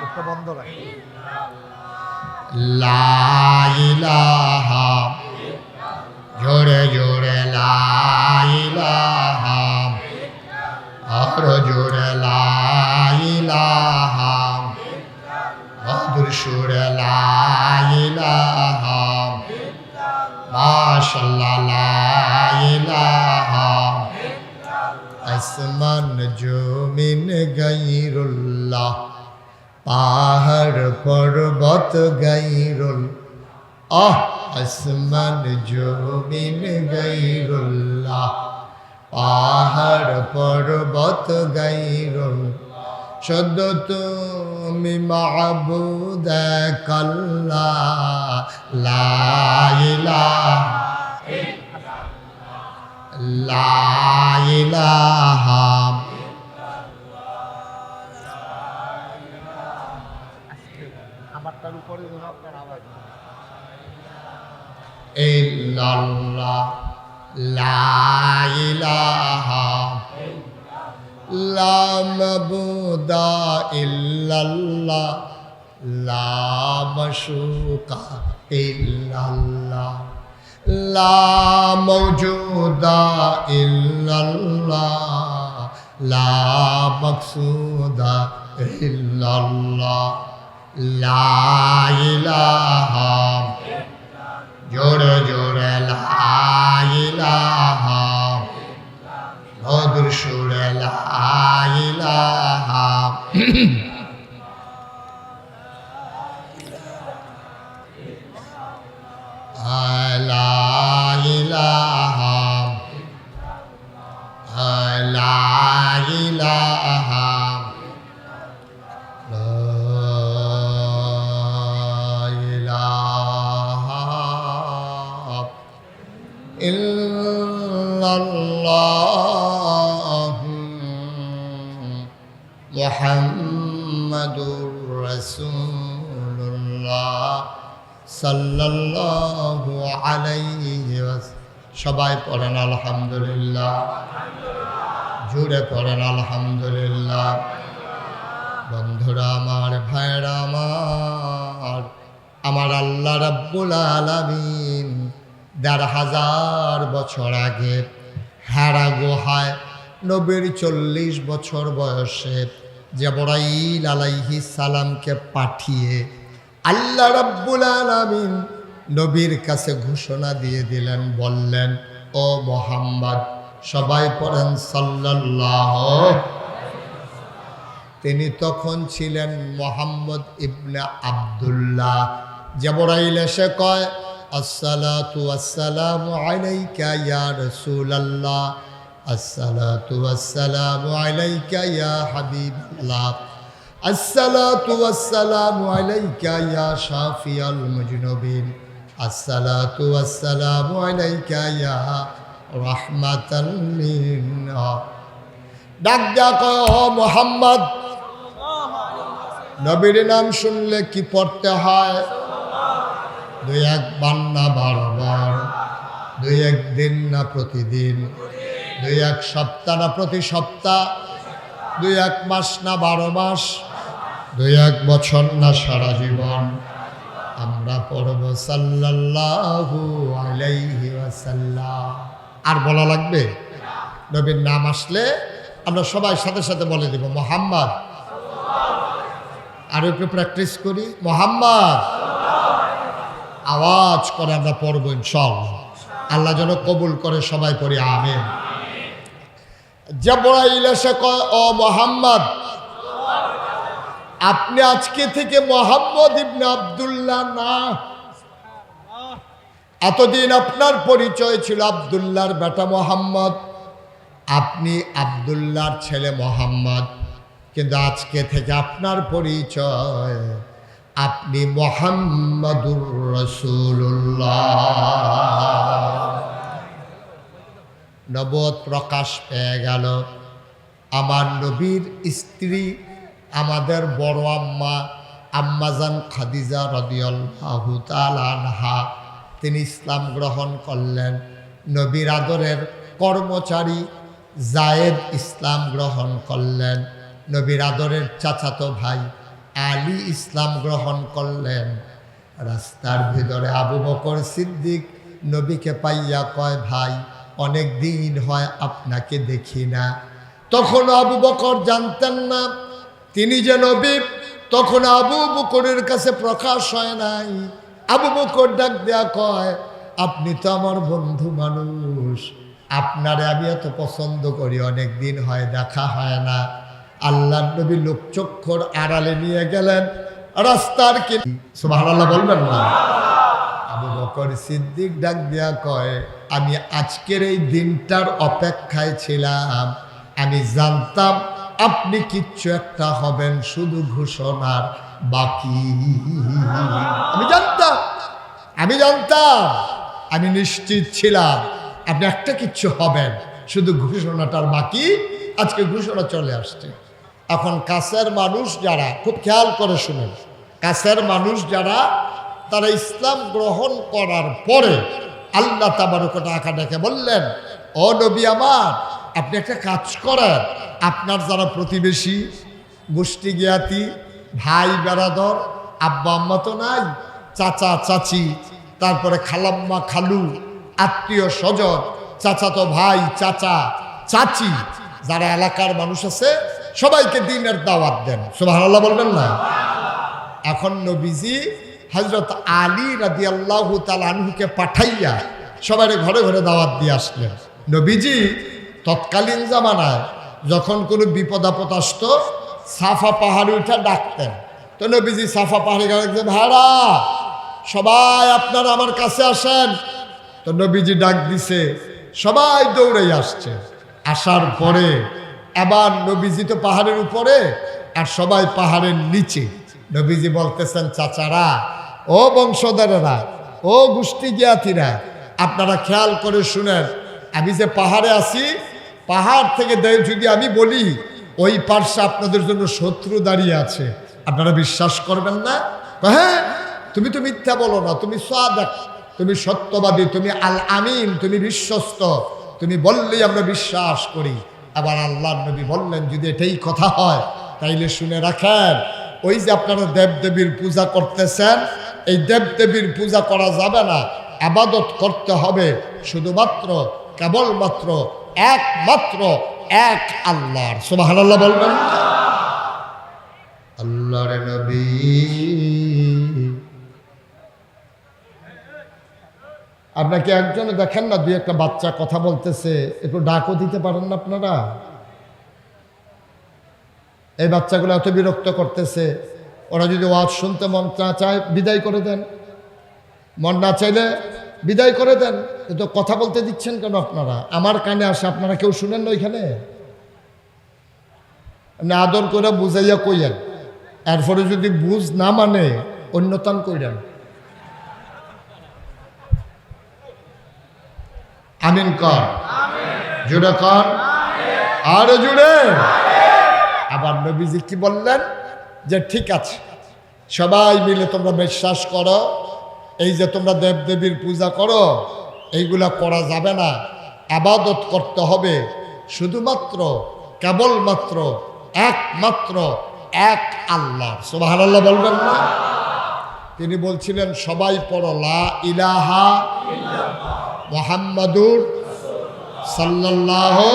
একটু বন্ধ রাখি। লা ইলাহা, জোরে জোরে লা ইলাহা, আর জোরে লা ইলাহা, মধুর সুরে লা ইলাহা, মাশাআল্লাহ লা ইলাহা। আসমান জমিন গায়রুল্লাহ, পাহাড় পর্বত গায়রুল্লাহ, আসমান জমিন গায়রুল্লাহ, পাহাড় পর্বত গায়রুল্লাহ, শুদ্ধ তুমি মাবুদ আল্লাহ, লা ইলাহা লা ইলাহা। আমারটার উপরে আপনার আওয়াজ ইল্লাল্লাহ লা ইলাহা লা মাবুদা ইল্লাল্লাহ লা মাশুকা ইল্লাল্লাহ লা মওজুদা ইল্লাল্লাহ লা মাকসুদা ইল্লাল্লাহ লা ইলাহা। জোরে জোরে লা ইলাহা, মধুর সুরে লা ইলাহা। লা ইলাহা লা ইলাহা লা ইলাহা ইল্লাল্লাহ মুহাম্মাদুর রাসূলুল্লাহ সাল্লাল্লাহু আলাইহি ওয়াসাল্লাম। সবাই পড়েন আলহামদুলিল্লাহ, জুড়ে পড়েন আলহামদুলিল্লাহ। বন্ধুরা আমার, ভাইরা আমার আল্লাহ রাব্বুল আলামিন ১,৫০০ বছর আগে হেরা গুহায় নবীর ৪০ বছর বয়সে জিবরাইল আলাইহিস সালামকে পাঠিয়ে আল্লাহ রাব্বুল আলামিন নবীর কাছে ঘোষণা দিয়ে দিলেন, বললেন, ও মুহাম্মদ, সবাই পড়েন সাল্লাল্লাহু। তিনি তখন ছিলেন মুহাম্মদ ইবনে আব্দুল্লাহ। জিবরাইল এসে কয়, আসসালাতু ওয়াসসালামু আলাইকা ইয়া রাসূলুল্লাহ, আসসালাতু ওয়াসসালামু আলাইকা ইয়া হাবিবাল্লাহ, আসসালাতু ওয়াসসালামু আলাইকা ইয়া শাফিয়াল মুজনুবিন, আসসালাতু ওয়াসসালামু আলাইকা ইয়া রাহমাতাল লিন-নাস। ডাক দেয়া কয়, ও মুহাম্মদ, নবীর নাম শুনলে কি পড়তে হয়? ২ ১ বার না ১২ বার? দুই এক দিন না প্রতিদিন, দুই এক সপ্তাহ না প্রতি সপ্তাহ, দুই এক মাস না 12 মাস, দুই এক বছর না সারা জীবন আমরা পড়ব সাল্লাল্লাহু আলাইহি ওয়াসাল্লাম। আর বলা লাগবে? নবীর নাম আসলে আমরা সবাই সাথে সাথে বলে দেব মুহাম্মদ। আর একটু প্র্যাকটিস করি, মুহাম্মদ। আওয়াজ করে আমরা পড়ব ইনশাআল্লাহ। আল্লাহ যেন কবুল করে, সবাই পড়ি আমিন। জিবরাইল এসে কয়, ও মুহাম্মদ, আপনি আজকে থেকে মুহাম্মদ ইবনে আব্দুল্লাহ না। এতদিন আপনার পরিচয় ছিল আব্দুল্লাহর বেটা মুহাম্মদ, আপনি আব্দুল্লাহর ছেলে মুহাম্মদ, কিন্তু আজকে থেকে আপনার পরিচয় আপনি মুহাম্মাদুর রাসূলুল্লাহ। নবুয়ত প্রকাশ পেয়ে গেল। আমার নবীর স্ত্রী, আমাদের বড় আম্মা আম্মাজান খাদিজা রাদিয়াল্লাহু তাআলা আনহা, তিনি ইসলাম গ্রহণ করলেন। নবীর আদরের কর্মচারী জায়েদ ইসলাম গ্রহণ করলেন। নবীর আদরের চাচাতো ভাই আলী ইসলাম গ্রহণ করলেন। রাস্তার ভিতরে আবু বকর সিদ্দিক নবীকে পাইয়া কয়, ভাই অনেক দিন হয় আপনাকে দেখি না। তখন আবু বকর জানতেন না তিনি যে নবী, তখন আবু বকরের কাছে প্রকাশ হয় নাই। আবু বকর ডাক দেয়া কয়, আপনি তো আমার বন্ধু মানুষ, আপনারে আমি এত পছন্দ করি, অনেক দিন হয় দেখা হয় না। আল্লাহর নবী লোকচক্ষুর আড়ালে নিয়ে গেলেন রাস্তার সুবহানাল্লাহ বলবেন না? আবু বকর সিদ্দিক ডাক দিয়া কয়, আমি আজকের এই দিনটার অপেক্ষায় ছিলাম। আমি জানতাম আপনি কিচ্ছু একটা হবেন, শুধু ঘোষণার বাকি। আমি জানতাম, আমি নিশ্চিত ছিলাম আপনি একটা কিচ্ছু হবেন, শুধু ঘোষণাটার বাকি। আজকে ঘোষণা চলে আসছে। এখন কাছের মানুষ যারা, খুব খেয়াল করে শুনেন, কাছের মানুষ যারা, তারা ইসলাম গ্রহণ করার পরে আল্লাহ তাবারক ওয়া তাআলা ডেকে বললেন, ও নবী আমার, আপনি একটা কাজ করেন, আপনার যারা প্রতিবেশী, গোষ্ঠী জ্ঞাতি, ভাই বেরাদর, আব্বা আম্মা তো নাই, চাচা চাচি, তারপরে খালাম্মা খালু, আত্মীয় স্বজন, চাচাতো ভাই চাচা চাচি, যারা এলাকার মানুষ আছে সবাইকে দ্বীনের দাওয়াত দেন। সুবহানাল্লাহ বলবেন না? এখন নবীজি হযরত আলী রাদিয়াল্লাহু তাআলা আনহুকে পাঠাইয়া সবাই ঘরে ঘরে দাওয়াত দিয়ে আসলেন। নবীজি তৎকালীন জামানায় যখন কোনো বিপদ আপদ আসতো, সাফা পাহাড়ে উঠে ডাকতেন। তো নবীজি সাফা পাহাড়ে গেলেন, ভাড়া সবাই আপনারা আমার কাছে আসেন। তো নবীজি ডাক দিছে, সবাই দৌড়ে আসছে। আসার পরে এবার নবীজি তো পাহাড়ের উপরে আর সবাই পাহাড়ের নিচে। নবীজি বলতেছেন, চাচারা, ও বংশধরেরা, ও গোষ্ঠী জ্ঞাতিরা, আপনারা খেয়াল করে শুনেন, আমি যে পাহাড়ে আছি, পাহাড় থেকে যদি আমি বলি ওই পার্শ্বে আপনাদের জন্য শত্রু দাঁড়িয়ে আছে, আপনারা বিশ্বাস করবেন না? হ্যাঁ, তুমি তো মিথ্যা বলো না, তুমি সাদিক, তুমি সত্যবাদী, তুমি আল আমিন, তুমি বিশ্বস্ত, তুমি বললেই আমরা বিশ্বাস করি। আবার আল্লাহর নবী বললেন, যদি এটাই কথা হয় তাইলে শুনে রাখেন, ওই যে আপনারা দেবদেবীর পূজা করতেছেন, এই দেবদেবীর পূজা করা যাবে না, ইবাদত করতে হবে শুধুমাত্র, কেবলমাত্র, একমাত্র এক আল্লাহর। সুবহানাল্লাহ বলবেন? আল্লাহর নবী আপনাকে একজনে দেখেন না, দুই একটা বাচ্চা কথা বলতেছে, একটু ডাকও দিতে পারেন না আপনারা? এই বাচ্চাগুলো এত বিরক্ত করতেছে, ওরা যদি ওয়াজ শুনতে মন না চায় বিদায় করে দেন, মন না চাইলে বিদায় করে দেন। কিন্তু কথা বলতে দিচ্ছেন কেন আপনারা? আমার কানে আসে, আপনারা কেউ শুনেন না ওইখানে? আপনি আদর করে বুঝাইয়া কইয়েন, এরপরে যদি বুঝ না মানে অন্যতম কইরেন। আমিন কর, জুড়ে কর, আরো জুড়ে। আবার নবীজি কি বললেন, যে ঠিক আছে, সবাই মিলে তোমরা বিশ্বাস করো, এই যে তোমরা দেবদেবীর পূজা করো, এইগুলা করা যাবে না। ইবাদত করতে হবে শুধুমাত্র কেবলমাত্র একমাত্র এক আল্লাহ। সুবহানাল্লাহ বলবেন না? তিনি বলছিলেন সবাই পড়ো লা ইলাহা মুহাম্মাদুর সাল্লাল্লাহু।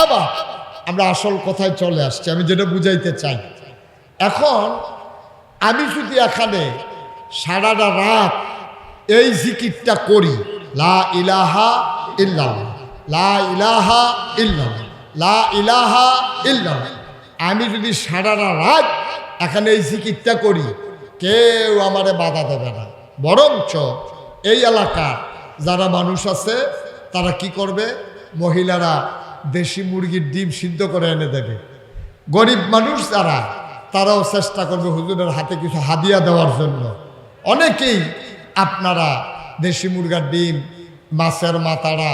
আবার আমরা আসল কথায় চলে আসছি, আমি যেটা বুঝাইতে চাই। এখন আমি যদি এখানে সারাটা রাত এই জিকিরটা করি, লা ইলাহা ইল্লাল্লাহ, লা ইলাহা ইল্লাল্লাহ, লা ইলাহা ইল্লাল্লাহ, আমি যদি সারাটা রাত এখানে এই জিকিরটা করি, কেউ আমারে বাধা দেবে না। বরঞ্চ এই এলাকার যারা মানুষ আছে তারা কি করবে, মহিলারা দেশি মুরগির ডিম সিদ্ধ করে এনে দেবে। গরিব মানুষ যারা, তারাও চেষ্টা করবে হুজুরের হাতে কিছু হাদিয়া দেওয়ার জন্য। অনেকেই আপনারা দেশি মুরগার ডিম, মাছের মাথাড়া,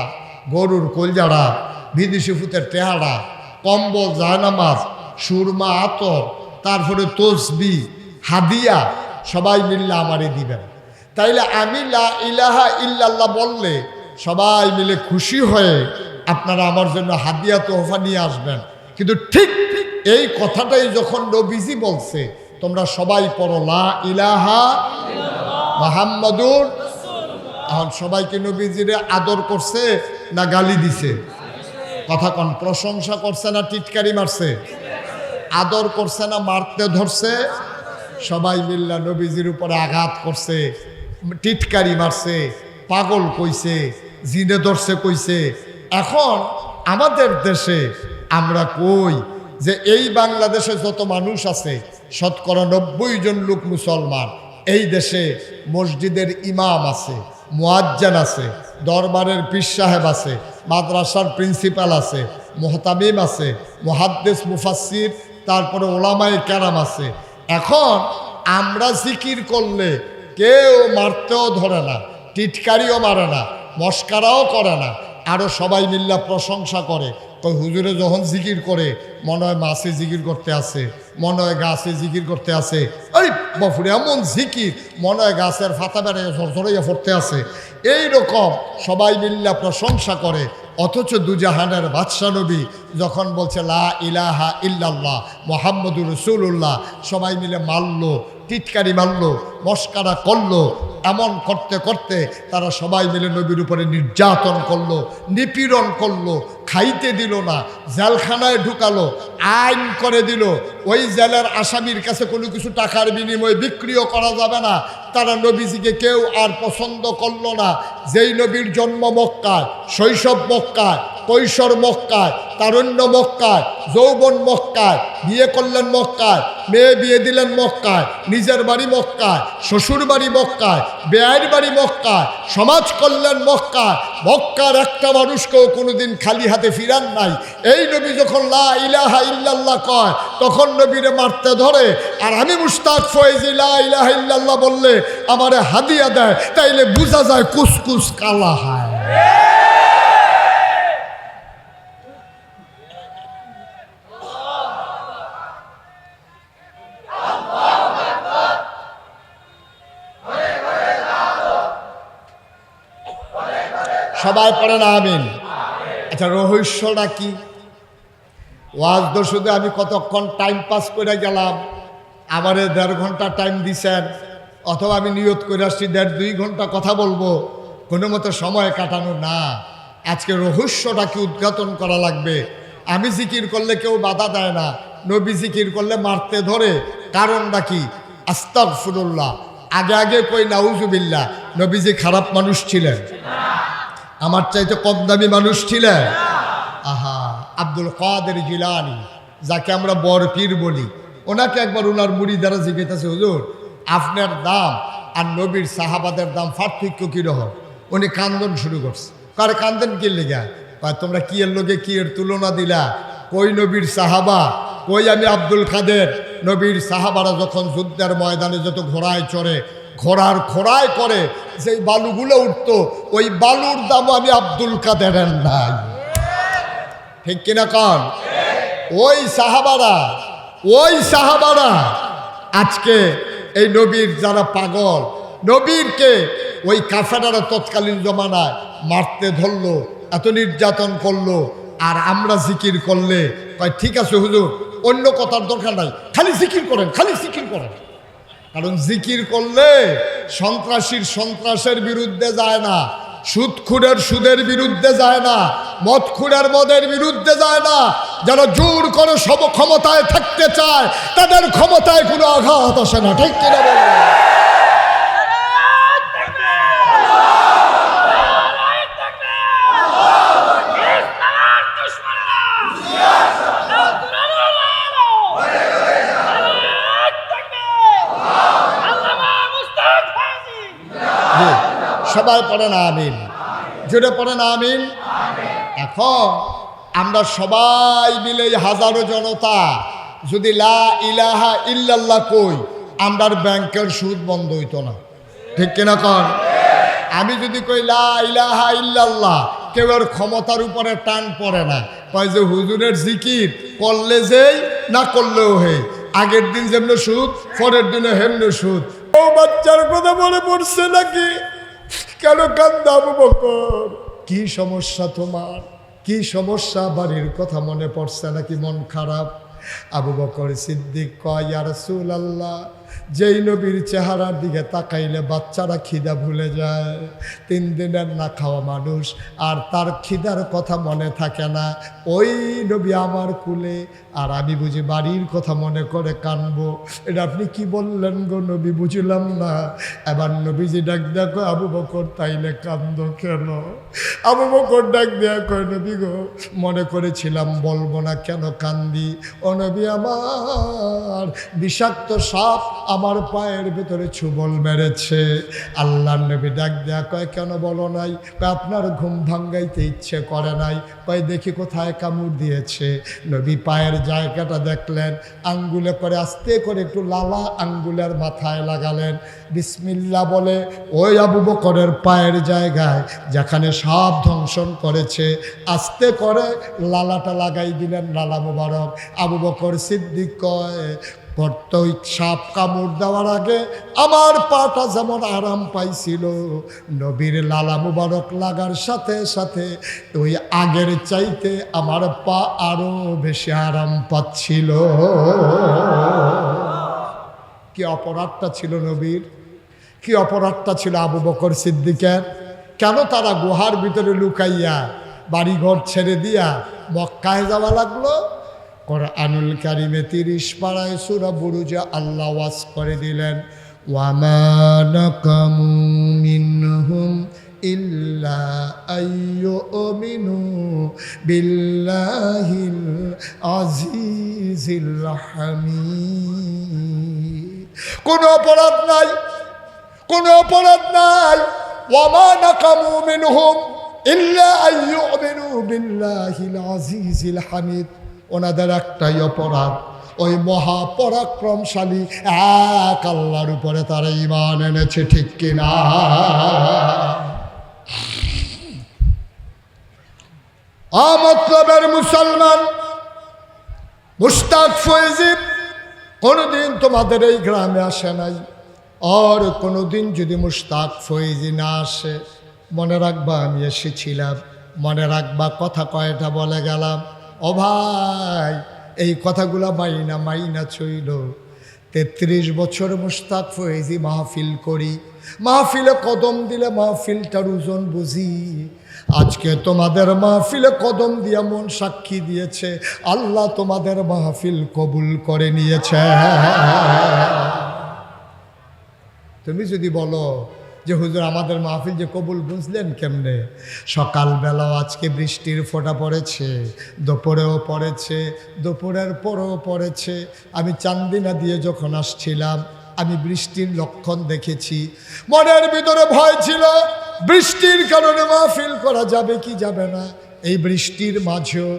গরুর কলজাড়া, বিদেশি ফুতের টেহারা, কম্বল, জায়নামাজ, সুরমা, আতর, তারপরে তসবি, হাদিয়া সবাই মিললে আমারে দিবেন। তাইলে আমি লা ইলাহা ইল্লাল্লাহ বললে সবাই মিলে খুশি হয়ে আপনারা আমার জন্য হাদিয়া তোহফা নিয়ে আসবেন। কিন্তু ঠিক এই কথাটাই যখন নবীজি বলছে, তোমরা সবাই পড়ো লা ইলাহা মুহাম্মাদুর, এখন সবাইকে নবীজিরে আদর করছে না গালি দিছে? কথা কোন? প্রশংসা করছে না টিটকারি মারছে? আদর করছে না মারতে ধরছে? সবাই মিল্লা নবীজির উপরে আঘাত করছে, টিটকারি মারছে, পাগল কইছে, জিনে ধরছে কইছে। এখন আমাদের দেশে আমরা কই যে এই বাংলাদেশে যত মানুষ আছে শতকরা 90 জন লোক মুসলমান। এই দেশে মসজিদের ইমাম আছে, মুয়াজ্জিন আছে, দরবারের পীর সাহেব আছে, মাদ্রাসার প্রিন্সিপাল আছে, মুহতামিম আছে, মুহাদ্দিস মুফাসসির, তারপরে ওলামায়ে কেরাম আছে। এখন আমরা জিকির করলে কেউ মারতেও ধরে না, টিটকারিও মারে না, মস্কারাও করে না, আরও সবাই মিল্লা প্রশংসা করে। তো হুজুরে যখন জিকির করে মনে হয় মাছে জিকির করতে আসে, মনে হয় গাছে জিকির করতে আসে, এই বাপুরে এমন জিকির মনে হয় গাছের ফাতা বেড়ে ঝরঝরাইয়া পড়তে আসে। এইরকম সবাই মিল্লা প্রশংসা করে। অথচ দুজাহানের বাদশা নবী যখন বলছে লা ইলাহা ইল্লাল্লাহ মুহাম্মাদুর রাসূলুল্লাহ, সবাই মিলে মারলো, টিটকারি মারলো, মস্কারা করলো। এমন করতে করতে তারা সবাই মিলে নবীর উপরে নির্যাতন করলো, নিপীড়ন করলো, খাইতে দিল না, জেলখানায় ঢুকালো, আইন করে দিল ওই জেলের আসামির কাছে কোনো কিছু টাকার বিনিময়ে বিক্রিও করা যাবে না। তারা নবীজিকে কেউ আর পছন্দ করলো না। যেই নবীর জন্ম মক্কায়, শৈশব মক্কায়, কৈশোর মক্কায়, তারুণ্য মক্কায়, যৌবন মক্কায়, বিয়ে করলেন মক্কায়, মেয়ে বিয়ে দিলেন মক্কায়, নিজের বাড়ি মক্কায়, শ্বশুর বাড়ি মক্কায়, বেয়াইর বাড়ি মক্কায়, সমাজ করলেন মক্কায়, মক্কার একটা মানুষকেও কোনোদিন খালি হাতে ফিরান নাই। এই নবী যখন লা ইলাহা ইল্লাল্লাহ কয় তখন নবীরে মারতে ধরে। আর আমি মুশতাক ফয়েজি লা ইলাহা ইল্লাল্লাহ বললে আমারে হাদিয়া দেয়, তাইলে বোঝা যায় কুসকুস কালা হয়। সবাই পড়েন আমিন। আচ্ছা, রহস্যটা কি? ওয়াজ তো শুধু আমি কতক্ষণ টাইম পাস করে গেলাম, আমারে 1.5 ঘন্টা টাইম দিছেন, অথবা আমি নিয়ত করে আসছি 1.5-2 ঘন্টা কথা বলবো, কোনো মতো সময় কাটানো না। আজকে রহস্যটা কি উদ্ঘাটন করা লাগবে। আমি জিকির করলে কেউ বাধা দেয় না, নবী জিকির করলে মারতে ধরে। কারণটা কি? আস্তাগফিরুল্লাহ। আগে আগে কই নাউজুবিল্লাহ। নবীজি খারাপ মানুষ ছিলেন? আমার চাইতে কম দামি মানুষ ছিলেন? আহা, আব্দুল কাদের জিলানী, যাকে আমরা বড় পীর বলি, ওনাকে একবার ওনার মুরিদারা জিজ্ঞেস, হুজুর আপনার দাম আর নবীর সাহাবাদের দাম পার্থক্য কীরকম? উনি কান্দন শুরু করছে। কারে কান্দেন কি লেগা? তোমরা কি এর লোকে কি এর তুলনা দিলা? কই নবীর সাহাবা, কই আমি আব্দুল কাদের। নবীর সাহাবারা যখন যুদ্ধের ময়দানে যত ঘোড়ায় চড়ে, ঘোড়ার খোড়ায় করে যেই বালুগুলো উঠতো, ওই বালুর দামও আমি আব্দুল কাদেরের নাই। ঠিক কিনা কন? ওই সাহাবারা আজকে এই নবীর যারা পাগল, নবীরকে ওই কাফেরারা তৎকালীন জমানায় মারতে ধরলো, এত নির্যাতন করলো। আর আমরা জিকির করলে কয় ঠিক আছে হুজুর, অন্য কথার দরকার নাই, খালি জিকির করেন, খালি জিকির করেন। কারণ জিকির করলে সন্ত্রাসীর সন্ত্রাসের বিরুদ্ধে যায় না, সুদখুরের সুদের বিরুদ্ধে যায় না, মদখুরের মদের বিরুদ্ধে যায় না। যারা জোর করে সব ক্ষমতায় থাকতে চায় তাদের ক্ষমতায় কোনো আঘাত আসে না, ঠিক কিনা বলেন? সবাই পড়েন আমিন, জোরে পড়েন আমিন। এখন আমরা সবাই মিলে হাজারো জনতা যদি লা ইলাহা ইল্লাল্লাহ কই, আমরার ব্যাংকের সুদ বন্ধ হইতো না, ঠিক কিনা কন? আমি যদি কই লা ইলাহা ইল্লাল্লাহ, কেউ আর ক্ষমতার উপরে টান পড়ে না, কয় যে হুজুরের জিকির করলে যেই না করলেও হে, আগের দিন যেমন সুদ পরের দিনে হেমনে সুদ। ও বাচ্চার কথা মনে পড়ছে নাকি? কেন কান্দা আবু বকর? কি সমস্যা তোমার? কি সমস্যা? বাড়ির কথা মনে পড়ছে নাকি? মন খারাপ? আবু বকর সিদ্দিক কয়, ইয়া রাসূলুল্লাহ, যেই নবীর চেহারার দিকে তাকাইলে বাচ্চারা খিদা ভুলে যায়, 3 দিনের না খাওয়া মানুষ, আর তার খিদার কথা মনে থাকে না, ওই নবী আমার কুলে, আর আমি বুঝি বাড়ির কথা মনে করে কানবো। এটা আপনি কি বললেন গো নবী? বুঝলাম না। এবার নবীজি ডাক দেয়া কয়, আবু বকর তাইলে কান্দো কেন? আবু বকর ডাক দেয়া কয়, নবী গো, মনে করেছিলাম বলবো না, কেন কান্দি? ও নবী আমার, বিষাক্ত সাপ আমার পায়ের ভেতরে ছুবল মেরেছে। আল্লাহর নবী ডাক দেয়া কয়, কেন বলো নাই? কয়, আপনার ঘুম ভাঙ্গাইতে ইচ্ছে করে নাই। কয়, দেখি কোথায় কামড় দিয়েছে। নবী পায়ের জায়গাটা দেখলেন, আঙ্গুলে করে আস্তে করে একটু লালা আঙ্গুলের মাথায় লাগালেন, বিসমিল্লাহ বলে ওই আবু বকরের পায়ের জায়গায় যেখানে সাপ ধ্বংসন করেছে আস্তে করে লালাটা লাগাই দিলেন, লালা মোবারক। আবু বকর সিদ্দিক কয়, ওই সাপ কামড় দেওয়ার আগে আমার পাটা যেমন আরাম পাইছিল, নবীর লালা মুবারক লাগার সাথে সাথে ওই আগের চাইতে আমার পা আরো বেশি আরাম পাচ্ছিল। কি অপরাধটা ছিল নবীর, কি অপরাধটা ছিল আবু বকর সিদ্দিকের? কেন তারা গুহার ভিতরে লুকাইয়া বাড়িঘর ছেড়ে দিয়া মক্কায় যাওয়া লাগলো? কোরআনুল কারিমে 30 পারায় সূরা বুরুজে আল্লাহ ওয়াজ করে দিলেন, ওয়ামা নাকামু মিনহুম ইল্লা আইয়ুমিনু বিল্লাহিল আজিজিল হামিদ। কোনো অপরাধ নাই, কোনো অপরাধ নাই। ওয়ামা নাকামু মিনহুম ইল্লা আইয়ুমিনু বিল্লাহিল আজিজিল হামিদ। ওনাদের একটাই অপরাধ, ওই মহাপরাক্রমশালী এক আল্লাহর উপরে তারা ঈমান এনেছে, ঠিক কিনা? আমতলবের মুসলমান মুশতাক ফয়েজি কোনোদিন তোমাদের এই গ্রামে আসে নাই, আর কোনোদিন যদি মুশতাক ফয়েজি না আসে, মনে রাখবা আমি এসেছিলাম, মনে রাখবা কথা কয়টা বলে গেলাম। ও ভাই, এই কথাগুলা মাইনা চইল। 33 বছর মুশতাক ফয়েজি মাহফিল করি, মাহফিলে কদম দিলে মাহফিলটার ওজন বুঝি। আজকে তোমাদের মাহফিলে কদম দিয়া মন সাক্ষী দিয়েছে, আল্লাহ তোমাদের মাহফিল কবুল করে নিয়েছে। তুমি যদি বলো যে হুজুর আমাদের মাহফিল যে কবুল বুঝলেন কেমনে? সকালবেলাও আজকে বৃষ্টির ফোঁটা পড়েছে, দুপুরেও পড়েছে, দুপুরের পরেও পড়েছে। আমি চান্দিনা দিয়ে যখন আসছিলাম আমি বৃষ্টির লক্ষণ দেখেছি, মনের ভিতরে ভয় ছিল বৃষ্টির কারণে মাহফিল করা যাবে কি যাবে না। এই বৃষ্টির মাঝেও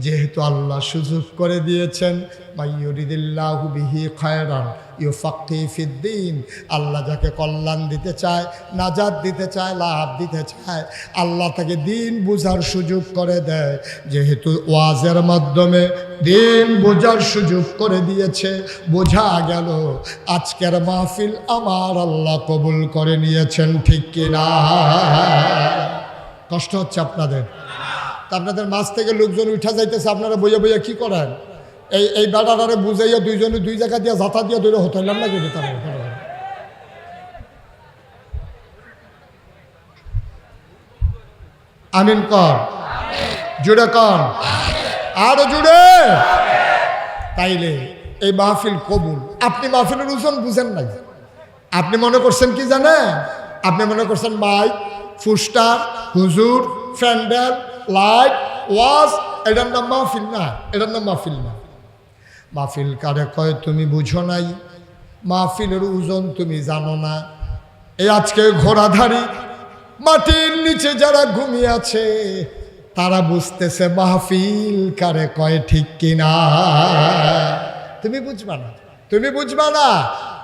যেহেতু আল্লাহ সুযোগ করে দিয়েছেন, মাইয়ুরিদিল্লাহু বিহি খায়রান ইউফাক্কিহু ফিদ্দীন, আল্লাহ যাকে কল্যাণ দিতে চায়, নাজাত দিতে চায়, লাভ দিতে চায়, আল্লাহ তাকে দিন বোঝার সুযোগ করে দেয়। যেহেতু ওয়াজের মাধ্যমে দিন বোঝার সুযোগ করে দিয়েছে, বোঝা গেল আজকের মাহফিল আমার আল্লাহ কবুল করে নিয়েছেন, ঠিক কিনা? কষ্ট হচ্ছে আপনাদের? আপনাদের মাছ থেকে লোকজন উঠা যাইতেছে, আপনারা বইয়া বইয়া কি করেন? এই বেড়াটারে বুঝাইয়া দুইজনে দুই জায়গা দিয়ে জাতা দিয়ে ধরে হতাইলাম না কেটে তার আমিন কর, জুড়ে কর, আরো জুড়ে। তাইলে এই মাহফিল কবুল। আপনি মাহফিলের ওজন বুঝেন নাই। আপনি মনে করছেন কি জানেন? আপনি মনে করছেন মাইক, ফুস্টার, হুজুর, ফ্যান্ডেল, লাইট, ওয়াজ, এটার নাম মাহফিল না, এটার নাম মাহফিল না। মাহফিল কারে কয় তুমি বুঝো নাই, মাহফিলের ওজন তুমি জানো না। এই আজকে ঘোড়াধারী মাটির নিচে যারা ঘুমিয়ে আছে তারা বুঝতেছে মাহফিল কারে কয়, ঠিক কিনা? তুমি বুঝবা না, তুমি বুঝবা না,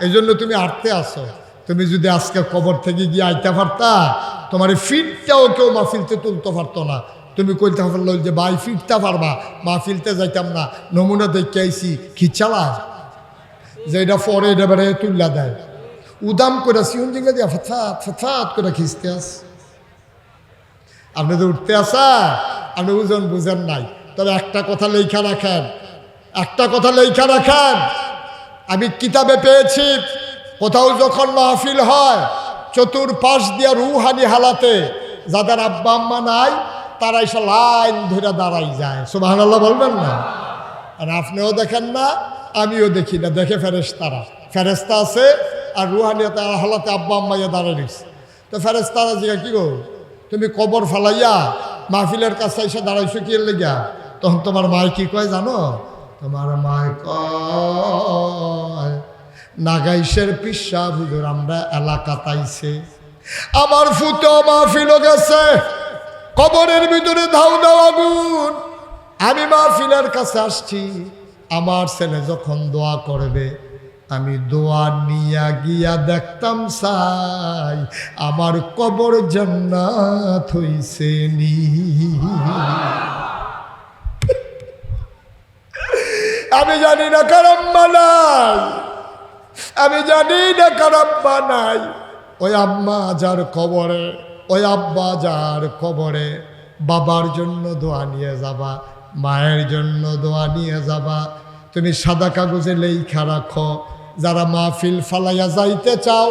এই জন্য তুমি আটতে আসো। তুমি যদি আজকে কবর থেকে গিয়ে আইতে পারতা, তোমার ফিটটাও কেউ মাহফিলতে তুলতে পারতো না। তুমি কইতে পারলো যে ভাই ফিরতে পারবা, মাহফিলতে যাইতাম না, নমুনা দেখে আইসি খিচালা যে এটা পরে এটা বেড়ে তুল্লা দেয়, উদাম করে সিউন জিঙ্গা দিয়া ফথাত ফথাত করে খিচতে আস। আপনি তো উঠতে আসা, আপনি ওজন বুঝেন নাই। তবে একটা কথা লেখা রাখেন, একটা কথা লেখা রাখেন, আমি কিতাবে পেয়েছি কোথাও যখন মাহফিল হয় চতুর্পাশ দিয়া রুহানি হালাতে যাদের আব্বা আম্মা নাই তারা এসে লাইন ধরে দাঁড়াই যায়। সুবহানাল্লাহ বলবেন না? আর আপনিও দেখেন না, আমিও দেখি না, দেখে ফেরেশতারা। ফেরেশতা আছে আর রুহানি হালাতে আব্বা আম্মাইয়া দাঁড়াই দিচ্ছে। তো ফেরেশতারা জিজ্ঞা কি গো তুমি কবর ফালাইয়া মাহফিলের কাছে এসে দাঁড়াইছো কি লেগা? তখন তোমার মায় কি কয় জানো? তোমার মায় কয় নাগাইশের পিসা হুজুর আমরা এলাকা তাইছে, আমার ফুটো মাহফিলও গেছে, কবরের ভিতরে ধাউ দাও আগুন, আমি মাহফিলের কাছে আসছি, আমার ছেলে যখন দোয়া করবে আমি দোয়া নিয়া গিয়া দেখতাম চাই আমার কবর জান্নাত হইছে নি। আমি জানি না কারাম্মা নাই, আমি জানি না কারাম্মা নাই। ওই আম্মা যার কবরে, ওই আব্বা যার কবরে, বাবার জন্য দোয়া নিয়ে যাবা, মায়ের জন্য দোয়া নিয়ে যাবা। তুমি সাদা কাগজে লেখা রাখো, যারা মাহফিল ফালাইয়া যাইতে চাও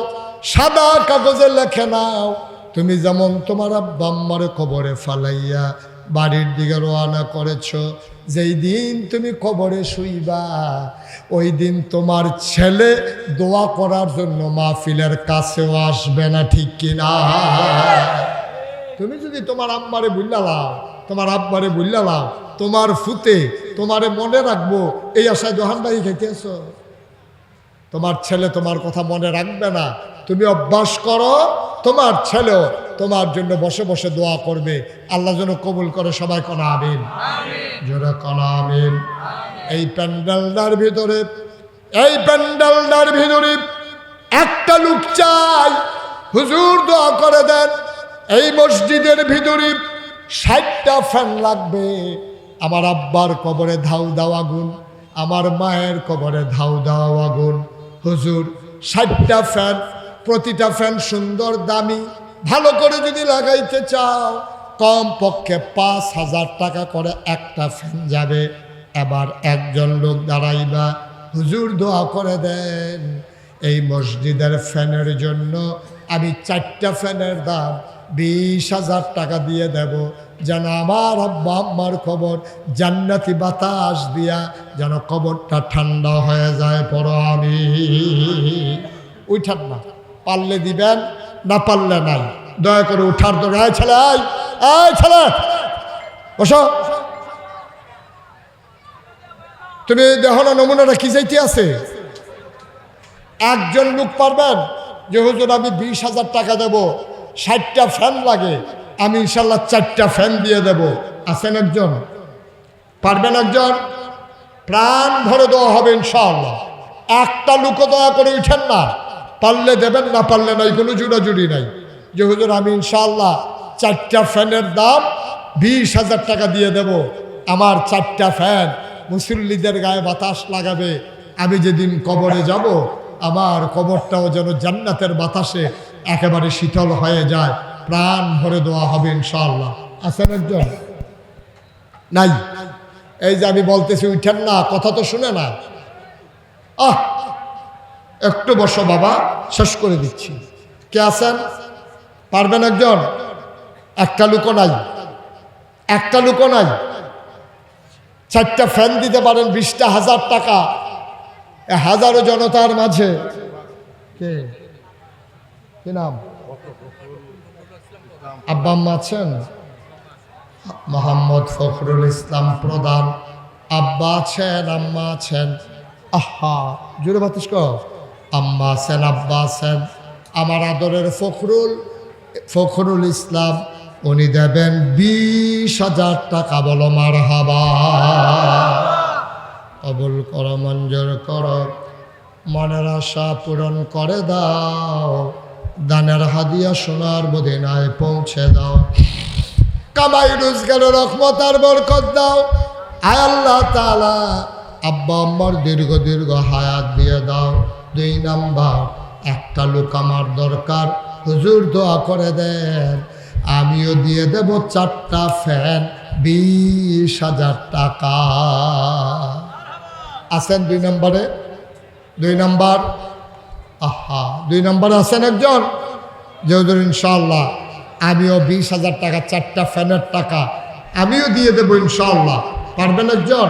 সাদা কাগজে লেখে নাও। তুমি যেমন তোমার আব্বা আম্মার কবরে ফালাইয়া বাড়ির দিকে রওনা করেছ, যেই দিন তুমি কবরে শুইবা ওই দিন তোমার ছেলে দোয়া করার জন্য মাহফিলের কাছেও আসবে না, ঠিক কিনা? তুমি যদি তোমার আম্মারে বুঝলালাও, তোমার আব্বারে বুঝলালাও, তোমার ফুতে তোমারে মনে রাখবো এই আশায় দোহানবাড়ি খাইতেছ, তোমার ছেলে তোমার কথা মনে রাখবে না। তুমি অভ্যাস করো, তোমার ছেলেও তোমার জন্য বসে বসে দোয়া করবে, আল্লাহ যেন কবুল করে। সবাই কোন আমিন, জোরে কোন আমিন। এই প্যান্ডেলটার ভিতরে, এই প্যান্ডেলটার ভিতরে একটা লোক চাই হুজুর দোয়া করে দেন। এই মসজিদের ভিতরে 60টা ফ্যান লাগবে। আমার আব্বার কবরে ধাউ দাও আগুন, আমার মায়ের কবরে ধাউ দাও আগুন। হুজুর 60টা ফ্যান, প্রতিটা ফ্যান সুন্দর দামি, ভালো করে যদি লাগাইতে চাও কম পক্ষে 5,000 টাকা করে একটা ফ্যান যাবে। এবার একজন লোক দাঁড়াইবা, হুজুর দোয়া করে দেন এই মসজিদের ফ্যানের জন্য আমি 4টা ফ্যানের দাম 20,000 টাকা দিয়ে দেব, যেন আমার আব্বা আম্মার কবর জান্নাতি বাতাস দিয়া যেন কবরটা ঠান্ডা হয়ে যায়। পড়ো আমি উঠান না, পারলে দিবেন, না পারলে নাই। দয়া করে উঠার তো আয় ছেলে, আয় আয় ছেলে বসো। তুমি দেখো না নমুনাটা কি যাইতে আছে। একজন লোক পারবেন যে হুজুর আমি 20,000 টাকা দেব, 60টা ফ্যান লাগে, আমি ইনশাল্লাহ 4টা ফ্যান দিয়ে দেব, আছেন একজন? পারবেন একজন? প্রাণ ভরে দেওয়া হবে ইনশাআল্লাহ। একটা লোকও দয়া করে উঠেন না, পারলে দেবেন, না পারলে নাই, কোনো জুড়াজুড়ি নাই। যে হুজুর আমি ইনশাআল্লাহ 4টা ফ্যানের দাম 20,000 টাকা দিয়ে দেব, আমার 4টা ফ্যান মুসল্লিদের গায়ে বাতাস লাগাবে, আমি যেদিন কবরে যাব আমার কবরটাও যেন জান্নাতের বাতাসে একেবারে শীতল হয়ে যায়, প্রাণ ভরে দেওয়া হবে ইনশাআল্লাহ। আছেন একজন? নাই। এই যে আমি বলতেছি উঠেন না, কথা তো শুনে না। একটু বসো বাবা, শেষ করে দিচ্ছি। কে আছেন? পারবেন একজন? একটা লোকও নাই, একটা লোকও নাই। 4টা ফ্যান দিতে পারেন 20,000 টাকা, হাজারো জনতার মাঝে। কে কি নাম? আব্বা আম্মা আছেন? মোহাম্মদ ফখরুল ইসলাম প্রধান। আব্বা আছেন, আম্মা আছেন? আহা, জোরে বাতিস কর। আম্মা আছেন, আব্বা আছেন। আমার আদরের ফখরুল ইসলাম, উনি দেবেন 20,000 টাকা। বলো মারহাবা। কবুল করো, মঞ্জুর করো, মনের আশা পূরণ করে দাও, দানের হাদিয়া সোনার মদিনায় পৌঁছে দাও, কামাই রোজগারের রহমত আর বরকত দাও। আয় আল্লাহ তাআলা আব্বা আম্মার দীর্ঘ দীর্ঘ হায়াত দিয়ে দাও। 2 নাম্বার, একটা লোক আমার দরকার, হুজুর দোয়া করে দেন, আমিও দিয়ে দেব 4টা ফ্যান 20,000 টাকা। আছেন 2 নম্বরে? 2 নাম্বার। আহা, 2 নম্বরে আছেন একজন? যে হুজুর ইনশাআল্লাহ আমিও 20,000 টাকা, 4টা ফ্যানের টাকা আমিও দিয়ে দেবো ইনশাআল্লাহ। পারবেন একজন?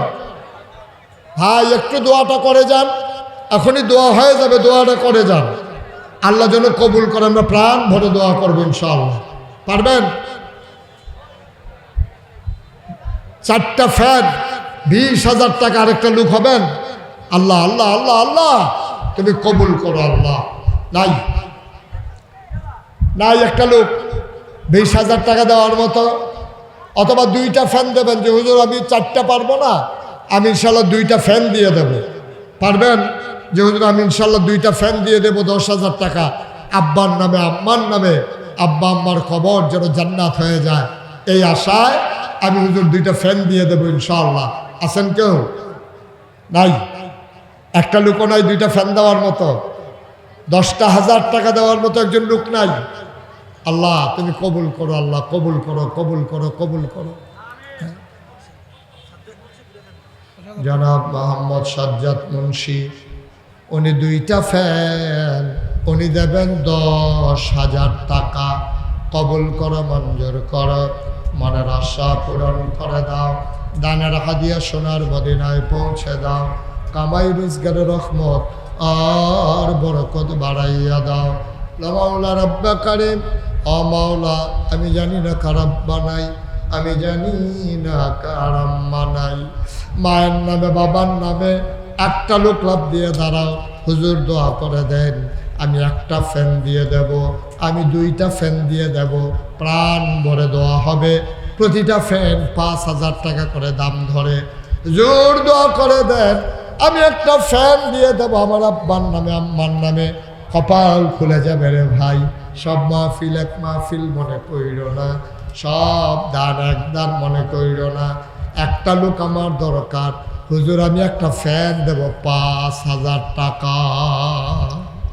ভাই একটু দোয়াটা করে যান, এখনই দোয়া হয়ে যাবে, দোয়াটা করে যান, আল্লাহ যেন কবুল করে। আমরা প্রাণ ভরে দোয়া করবো ইনশাআল্লাহ। পারবেন? 4টা ফ্যান 20,000 টাকা। আরেকটা লোক হবেন? আল্লাহ আল্লাহ আল্লাহ আল্লাহ তুমি কবুল করো আল্লাহ। নাই, নাই একটা লোক 20,000 টাকা দেওয়ার মতো। অথবা 2টা ফ্যান দেবেন, যে হুজুর আমি 4টা পারবো না, আমি ইনশাল্লাহ 2টা ফ্যান দিয়ে দেব। পারবেন? যে হুজুর আমি ইনশাল্লাহ 2টা ফ্যান দিয়ে দেবো 10,000 টাকা, আব্বার নামে আম্মার নামে, আব্বা আম্মার কবর যেন জান্নাত হয়ে যায়, এই আশায় আমি হুজুর 2টা ফ্যান দিয়ে দেবো ইনশাআল্লাহ। আছেন কেউ? নাই, একটা লোকও নাই 2টা ফ্যান দেওয়ার মতো। 10,000 টাকা দেওয়ার মতো একজন লোক নাই। আল্লাহ তুমি কবুল করো, আল্লাহ কবুল করো, কবুল করো, কবুল করো। জনাব মোহাম্মদ সাজ্জাদ মুন্সি, উনি 2টা ফ্যান, উনি দেবেন 10,000 টাকা। কবুল করো, মঞ্জুর করো, মনের আশা পূরণ করে দাও, দানের হাদিয়া সোনার মদিনায় পৌঁছে দাও, কামাই রোজগারের রহমত আর বরকত বাড়াইয়া দাও। মাওলা রব্বা কারিম, ও মাওলা আমি জানি না খারাপ বানাই, আমি জানি না কারাম বানাই। মায়ের নামে বাবার নামে একটা লোক লাভ দিয়ে দাঁড়াও, হুজুর দোয়া করে দেন, আমি 1টা ফ্যান দিয়ে দেব, আমি 2টা ফ্যান দিয়ে দেব, প্রাণ ভরে দেওয়া হবে। প্রতিটা ফ্যান 5,000 টাকা করে দাম ধরে। জোর দোয়া করে দেন, আমি 1টা ফ্যান দিয়ে দেবো আমার আব্বার নামে আম্মার নামে। কপাল খুলে যাবে রে ভাই। সব মাহফিল এক মাহফিল মনে কইর না, সব দান এক দান মনে কইর না। একটা লোক আমার দরকার, হুজুর আমি 1টা ফ্যান দেব 5,000 টাকা।